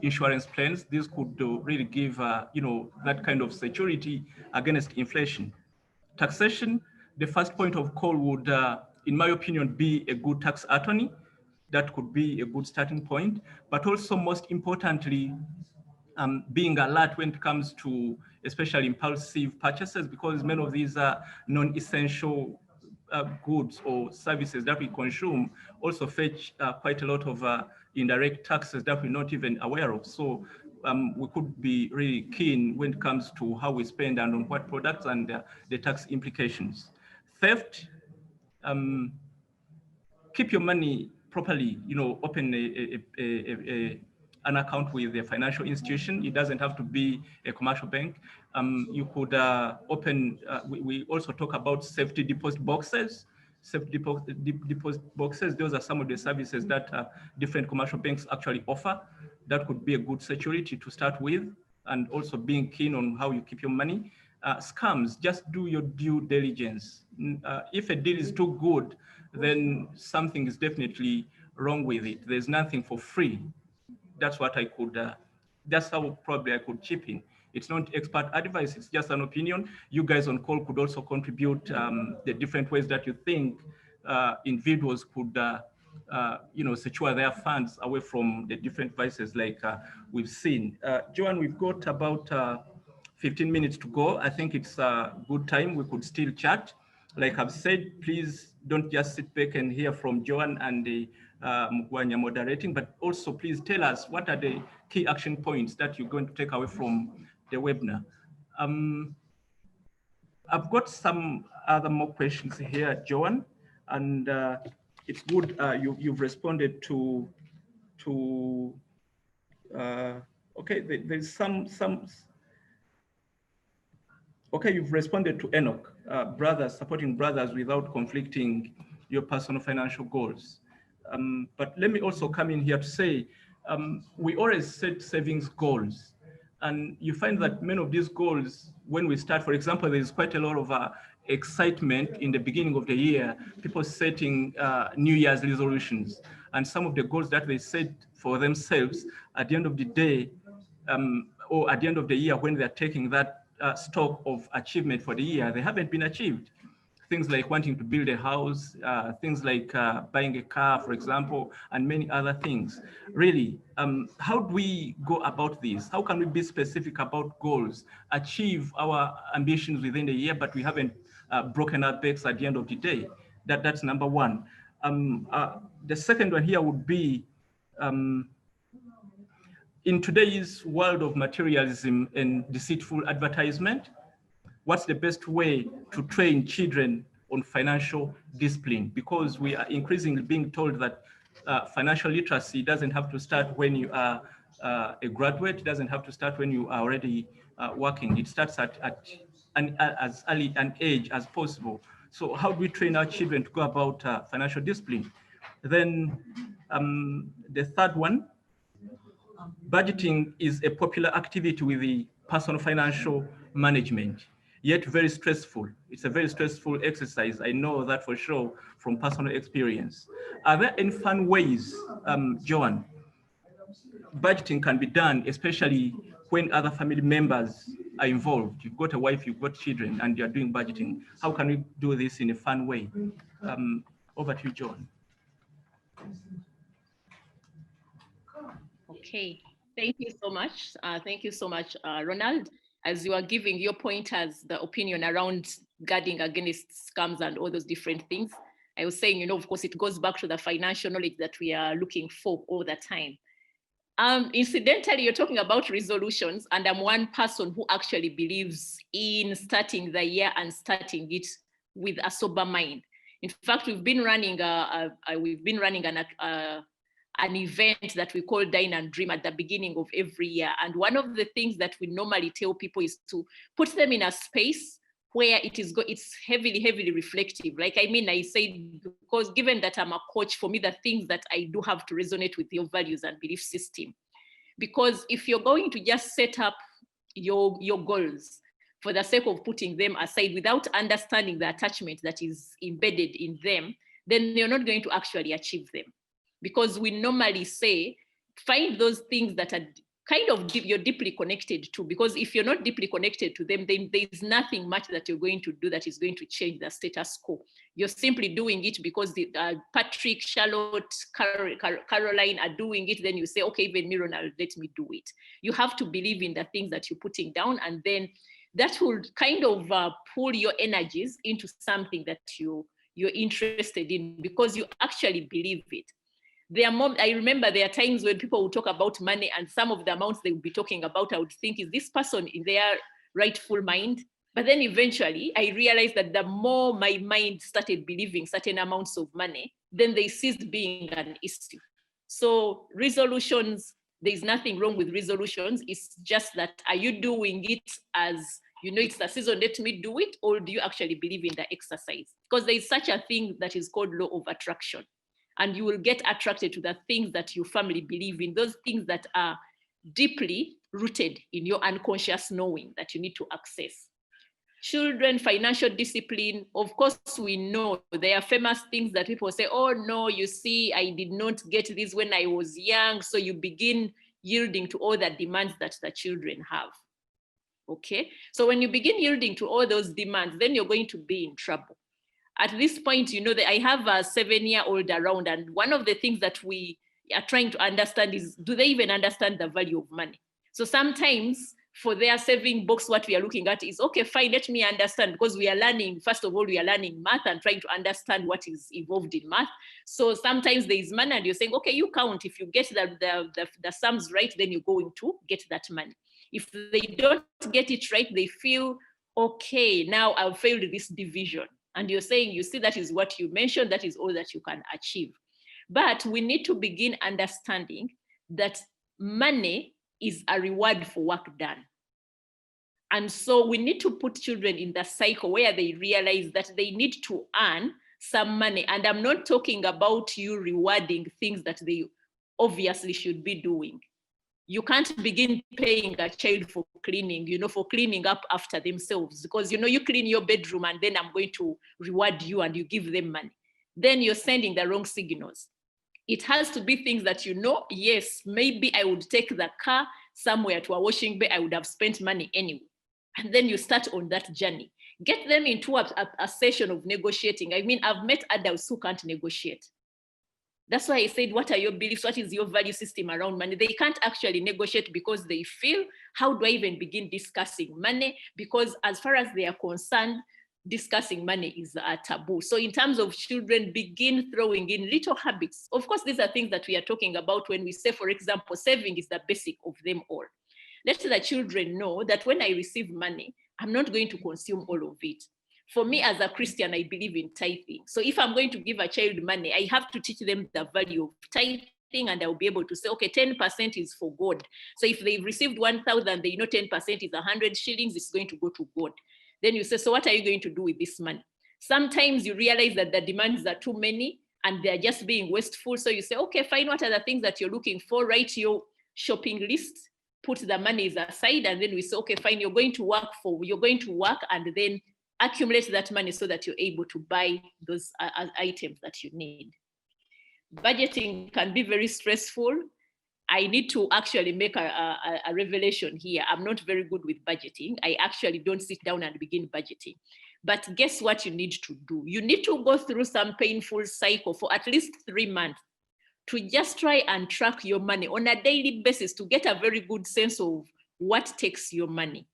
insurance plans. This could really give you know, that kind of security against inflation. Taxation, the first point of call would, in my opinion, be a good tax attorney. That could be a good starting point, but also most importantly, being alert when it comes to especially impulsive purchases, because many of these are non-essential goods or services that we consume also fetch quite a lot of indirect taxes that we're not even aware of. So we could be really keen when it comes to how we spend and on what products and the tax implications. Theft, keep your money properly, you know, open an account with a financial institution. It doesn't have to be a commercial bank. You could open, we also talk about safety deposit boxes. Safety deposit boxes, those are some of the services that different commercial banks actually offer. That could be a good security to start with, and also being keen on how you keep your money. Scams, just do your due diligence. If a deal is too good, then something is definitely wrong with it. There's nothing for free. That's what I could, that's how probably I could chip in. It's not expert advice, it's just an opinion. You guys on call could also contribute the different ways that you think individuals could you know, secure their funds away from the different vices like we've seen. Joan, we've got about 15 minutes to go. I think it's a good time. We could still chat. Like I've said, please don't just sit back and hear from Joan and the Mugwanya moderating, but also please tell us what are the key action points that you're going to take away from the webinar. I've got some other more questions here, Joan, and it's good you've responded to okay, there's some okay, you've responded to Enoch, brothers, supporting brothers without conflicting your personal financial goals. But let me also come in here to say, we always set savings goals. And you find that many of these goals, when we start, for example, there's quite a lot of excitement in the beginning of the year, people setting New Year's resolutions. And some of the goals that they set for themselves, at the end of the day, or at the end of the year when they're taking that stock of achievement for the year, they haven't been achieved. Things like wanting to build a house, things like buying a car, for example, and many other things. Really, how do we go about this? How can we be specific about goals, achieve our ambitions within the year, but we haven't broken our backs at the end of the day? That's number one. The second one here would be, in today's world of materialism and deceitful advertisement, what's the best way to train children on financial discipline? Because we are increasingly being told that financial literacy doesn't have to start when you are a graduate, it doesn't have to start when you are already working. It starts at as early an age as possible. So how do we train our children to go about financial discipline? Then the third one, budgeting is a popular activity with the personal financial management, yet very stressful. It's a very stressful exercise. I know that for sure from personal experience. Are there any fun ways, Joan, budgeting can be done, especially when other family members are involved? You've got a wife, you've got children, and you're doing budgeting. How can we do this in a fun way? Over to you, Joan. Okay, thank you so much. Thank you so much, Ronald. As you are giving your pointers, the opinion around guarding against scams and all those different things, I was saying, you know, of course, it goes back to the financial knowledge that we are looking for all the time. Incidentally, you're talking about resolutions, and I'm one person who actually believes in starting the year and starting it with a sober mind. In fact, we've been running an event that we call Dine and Dream at the beginning of every year. And one of the things that we normally tell people is to put them in a space where it's heavily reflective. Like, I mean, I say, because given that I'm a coach, for me, the things that I do have to resonate with your values and belief system. Because if you're going to just set up your goals for the sake of putting them aside without understanding the attachment that is embedded in them, then you're not going to actually achieve them. Because we normally say, find those things that are kind of you're deeply connected to, because if you're not deeply connected to them, then there's nothing much that you're going to do that is going to change the status quo. You're simply doing it because Patrick, Charlotte, Caroline are doing it. Then you say, okay, even me, Ronald, let me do it. You have to believe in the things that you're putting down, and then that will kind of pull your energies into something that you're interested in because you actually believe it. I remember there are times when people will talk about money, and some of the amounts they will be talking about, I would think, is this person in their rightful mind? But then eventually I realized that the more my mind started believing certain amounts of money, then they ceased being an issue. So resolutions, there's nothing wrong with resolutions. It's just that, are you doing it as, you know, it's the season, let me do it, or do you actually believe in the exercise? Because there's such a thing that is called law of attraction. And you will get attracted to the things that your family believe in, those things that are deeply rooted in your unconscious knowing that you need to access. Children, financial discipline, of course, we know there are famous things that people say, oh no, you see, I did not get this when I was young. So you begin yielding to all the demands that the children have. Okay, so when you begin yielding to all those demands, then you're going to be in trouble. At this point, you know, that I have a 7-year-old around, and one of the things that we are trying to understand is, do they even understand the value of money? So sometimes for their saving box, what we are looking at is, okay, fine, let me understand, because we are learning, first of all, we are learning math and trying to understand what is involved in math. So sometimes there is money and you're saying, okay, you count. If you get the sums right, then you're going to get that money. If they don't get it right, they feel, okay, now I've failed this division. And you're saying, you see, that is what you mentioned, that is all that you can achieve. But we need to begin understanding that money is a reward for work done. And so we need to put children in the cycle where they realize that they need to earn some money. And I'm not talking about you rewarding things that they obviously should be doing. You can't begin paying a child for cleaning, you know, for cleaning up after themselves, because, you know, you clean your bedroom and then I'm going to reward you and you give them money. Then you're sending the wrong signals. It has to be things that, you know, yes, maybe I would take the car somewhere to a washing bay, I would have spent money anyway. And then you start on that journey. Get them into a session of negotiating. I mean, I've met adults who can't negotiate. That's why I said, what are your beliefs? What is your value system around money? They can't actually negotiate because they feel, how do I even begin discussing money? Because as far as they are concerned, discussing money is a taboo. So in terms of children, begin throwing in little habits. Of course, these are things that we are talking about when we say, for example, saving is the basic of them all. Let the children know that when I receive money, I'm not going to consume all of it. For me as a Christian, I believe in tithing. So if I'm going to give a child money, I have to teach them the value of tithing, and I'll be able to say, okay, 10% is for God. So if they've received 1,000, they know 10% is 100 shillings, it's going to go to God. Then you say, so what are you going to do with this money? Sometimes you realize that the demands are too many and they're just being wasteful. So you say, okay, fine, what are the things that you're looking for? Write your shopping list, put the monies aside, and then we say, okay, fine, you're going to work and then accumulate that money so that you're able to buy those items that you need. Budgeting can be very stressful. I need to actually make a revelation here. I'm not very good with budgeting. I actually don't sit down and begin budgeting. But guess what you need to do? You need to go through some painful cycle for at least 3 months to just try and track your money on a daily basis to get a very good sense of what takes your money.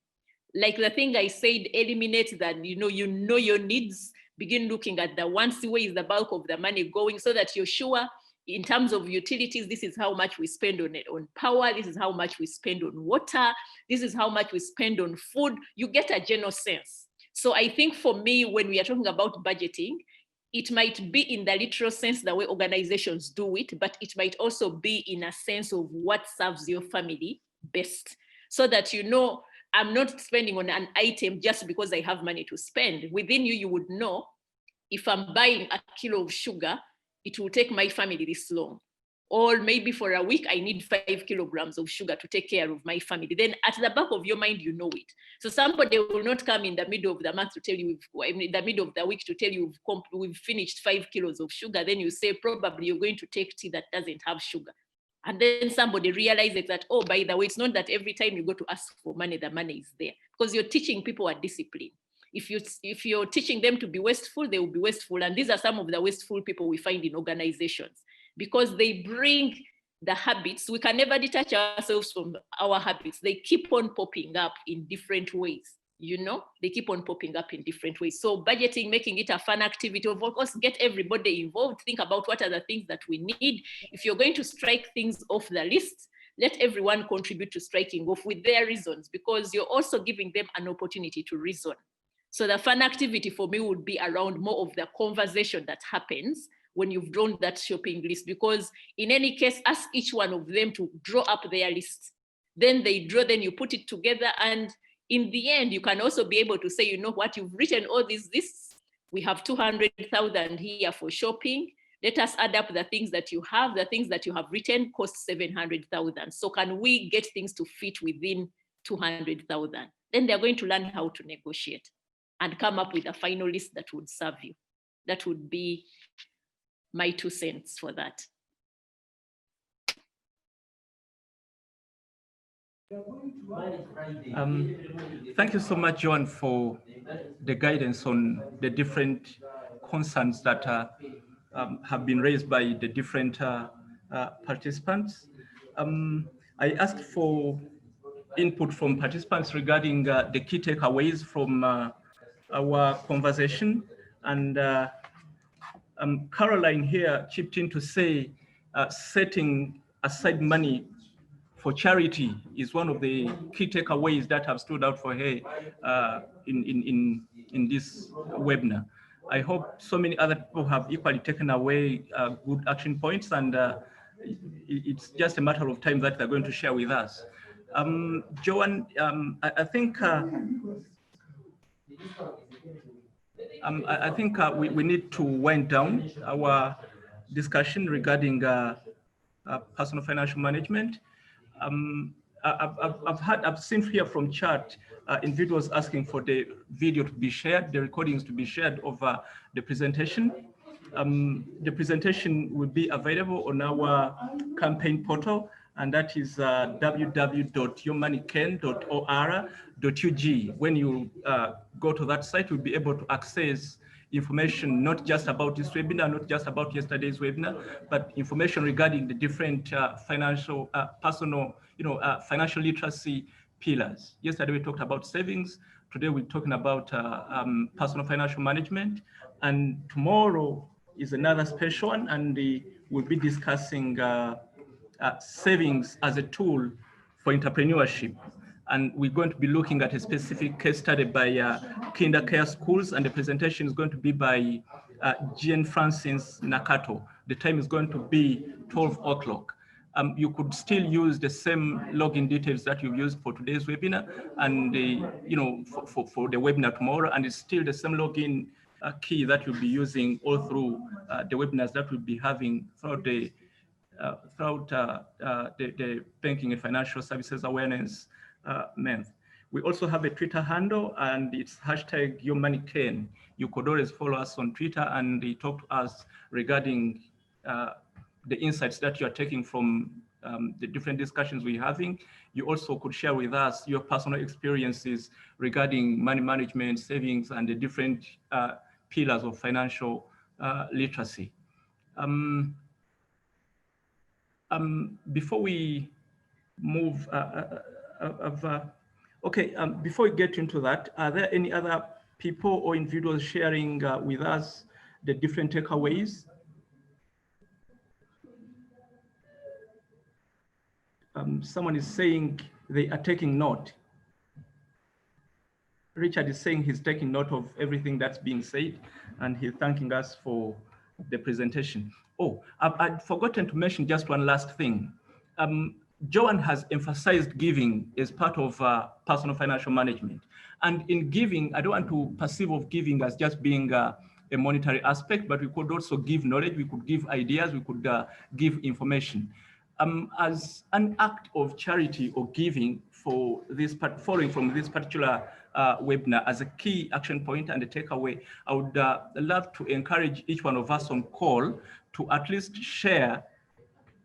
Like the thing I said, eliminate that, you know your needs, begin looking at the wants, where is the bulk of the money going, so that you're sure in terms of utilities, this is how much we spend on it, on power, this is how much we spend on water, this is how much we spend on food. You get a general sense. So I think for me, when we are talking about budgeting, it might be in the literal sense, the way organizations do it, but it might also be in a sense of what serves your family best, so that you know, I'm not spending on an item just because I have money to spend. Within you, you would know, if I'm buying a kilo of sugar, it will take my family this long. Or maybe for a week, I need 5 kilograms of sugar to take care of my family. Then at the back of your mind, you know it. So somebody will not come in the middle of the month to tell you, in the middle of the week to tell you we've finished 5 kilos of sugar. Then you say, probably you're going to take tea that doesn't have sugar. And then somebody realizes that, oh, by the way, it's not that every time you go to ask for money, the money is there. Because you're teaching people a discipline. If you're teaching them to be wasteful, they will be wasteful. And these are some of the wasteful people we find in organizations, because they bring the habits. We can never detach ourselves from our habits. They keep on popping up in different ways. They keep on popping up in different ways. So budgeting, making it a fun activity, of course, get everybody involved. Think about what are the things that we need. If you're going to strike things off the list, let everyone contribute to striking off with their reasons, because you're also giving them an opportunity to reason. So the fun activity for me would be around more of the conversation that happens when you've drawn that shopping list, because in any case, ask each one of them to draw up their list. Then they draw, then you put it together, and in the end, you can also be able to say, you know what, you've written all these lists. We have 200,000 here for shopping. Let us add up the things that you have. The things that you have written cost 700,000. So can we get things to fit within 200,000? Then they're going to learn how to negotiate and come up with a final list that would serve you. That would be my 2 cents for that. Thank you so much, Joan, for the guidance on the different concerns that have been raised by the different participants. I asked for input from participants regarding the key takeaways from our conversation, and Caroline here chipped in to say setting aside money for charity is one of the key takeaways that have stood out for her in this webinar. I hope so many other people have equally taken away good action points, and it's just a matter of time that they're going to share with us. Joan, I think we need to wind down our discussion regarding personal financial management. I've seen here from chat individuals asking for the video to be shared, the recordings to be shared of the presentation. The presentation will be available on our campaign portal. and that is www.yourmoneycan.or.ug. When you go to that site, you'll be able to access information not just about this webinar, not just about yesterday's webinar, but information regarding the different financial, financial literacy pillars. Yesterday we talked about savings. Today we're talking about personal financial management, and tomorrow is another special one, and we'll be discussing savings as a tool for entrepreneurship. And we're going to be looking at a specific case study by KinderCare Schools, and the presentation is going to be by Jean Francis Nakato. The time is going to be 12 o'clock. You could still use the same login details that you used for today's webinar, and for the webinar tomorrow, and it's still the same login key that you'll be using all through the webinars that we'll be having throughout the Banking and Financial Services Awareness Month. We also have a Twitter handle, and it's #YourMoneyCan. You could always follow us on Twitter and talk to us regarding the insights that you are taking from the different discussions we're having. You also could share with us your personal experiences regarding money management, savings, and the different pillars of financial literacy. Before we move, before we get into that, are there any other people or individuals sharing with us the different takeaways? Someone is saying they are taking note. Richard is saying he's taking note of everything that's being said, and he's thanking us for the presentation. Oh, I'd forgotten to mention just one last thing. Joanne has emphasized giving as part of personal financial management. And in giving, I don't want to perceive of giving as just being a monetary aspect, but we could also give knowledge, we could give ideas, we could give information. As an act of charity or giving for this, following from this particular webinar as a key action point and a takeaway, I would love to encourage each one of us on call to at least share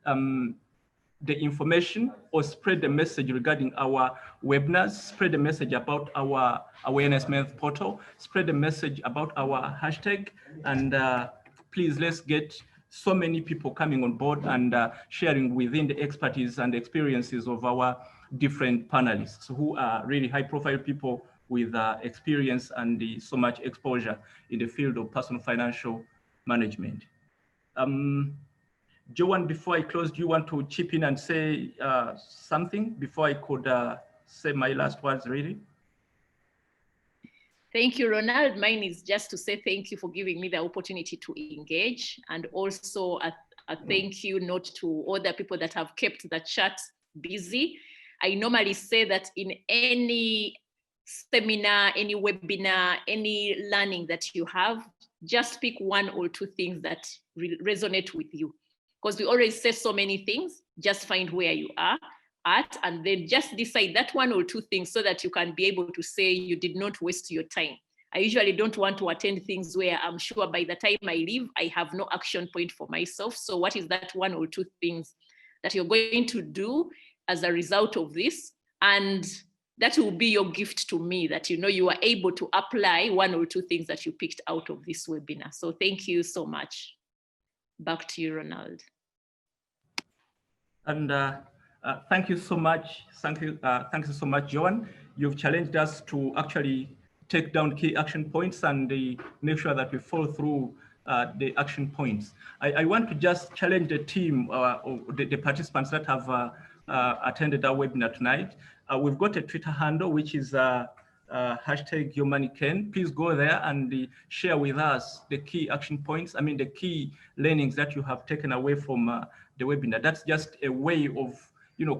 the information or spread the message regarding our webinars, spread the message about our Awareness Month portal, spread the message about our hashtag, and please, let's get so many people coming on board and sharing within the expertise and experiences of our different panelists who are really high profile people with experience and so much exposure in the field of personal financial management. Joanne, before I close, do you want to chip in and say something before I could say my last words, really? Thank you, Ronald. Mine is just to say thank you for giving me the opportunity to engage, and also a thank you note to all the people that have kept the chat busy. I normally say that in any seminar, any webinar, any learning that you have, just pick one or two things that resonate with you. Because we already say so many things, just find where you are at, and then just decide that one or two things so that you can be able to say you did not waste your time. I usually don't want to attend things where I'm sure by the time I leave, I have no action point for myself. So what is that one or two things that you're going to do as a result of this? And that will be your gift to me, that you are able to apply one or two things that you picked out of this webinar. So thank you so much. Back to you, Ronald. And thank you so much. Thank you so much, Joanne. You've challenged us to actually take down key action points and make sure that we follow through the action points. I want to just challenge the team, or the participants that have attended our webinar tonight. We've got a Twitter handle, which is #YourMoneyCan. Please go there and share with us the key action points. I mean, the key learnings that you have taken away from the webinar. That's just a way of,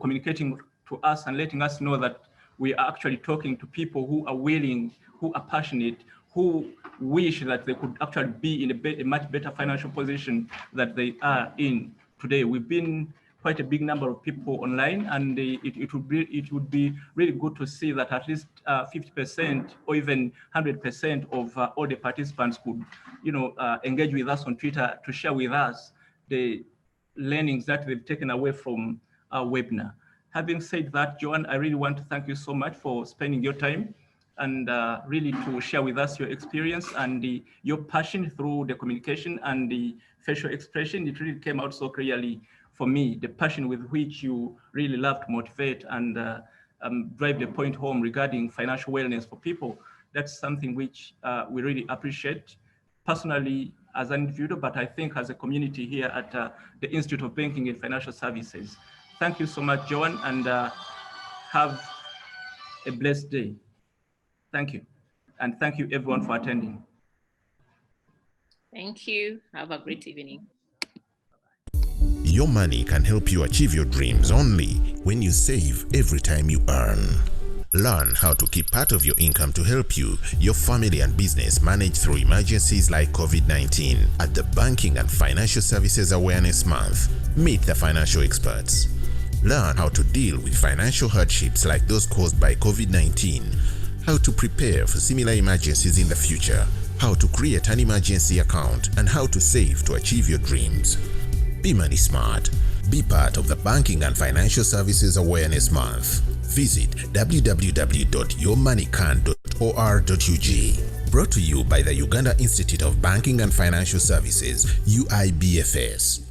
communicating to us and letting us know that we are actually talking to people who are willing, who are passionate, who wish that they could actually be in a much better financial position that they are in today. We've been quite a big number of people online, and it would be really good to see that at least 50% or even 100% of all the participants could, engage with us on Twitter to share with us the learnings that they've taken away from webinar. Having said that, Joan, I really want to thank you so much for spending your time and really to share with us your experience and your passion through the communication and the facial expression. It really came out so clearly for me, the passion with which you really love to motivate and drive the point home regarding financial wellness for people. That's something which we really appreciate personally as an individual, but I think as a community here at the Institute of Banking and Financial Services. Thank you so much, Joan, and have a blessed day. Thank you. And thank you everyone for attending. Thank you. Have a great evening. Your money can help you achieve your dreams only when you save every time you earn. Learn how to keep part of your income to help you, your family and business manage through emergencies like COVID-19 at the Banking and Financial Services Awareness Month. Meet the financial experts. Learn how to deal with financial hardships like those caused by COVID-19, how to prepare for similar emergencies in the future, how to create an emergency account, and how to save to achieve your dreams. Be money smart. Be part of the Banking and Financial Services Awareness Month. Visit www.yourmoneycan.or.ug. Brought to you by the Uganda Institute of Banking and Financial Services, UIBFS.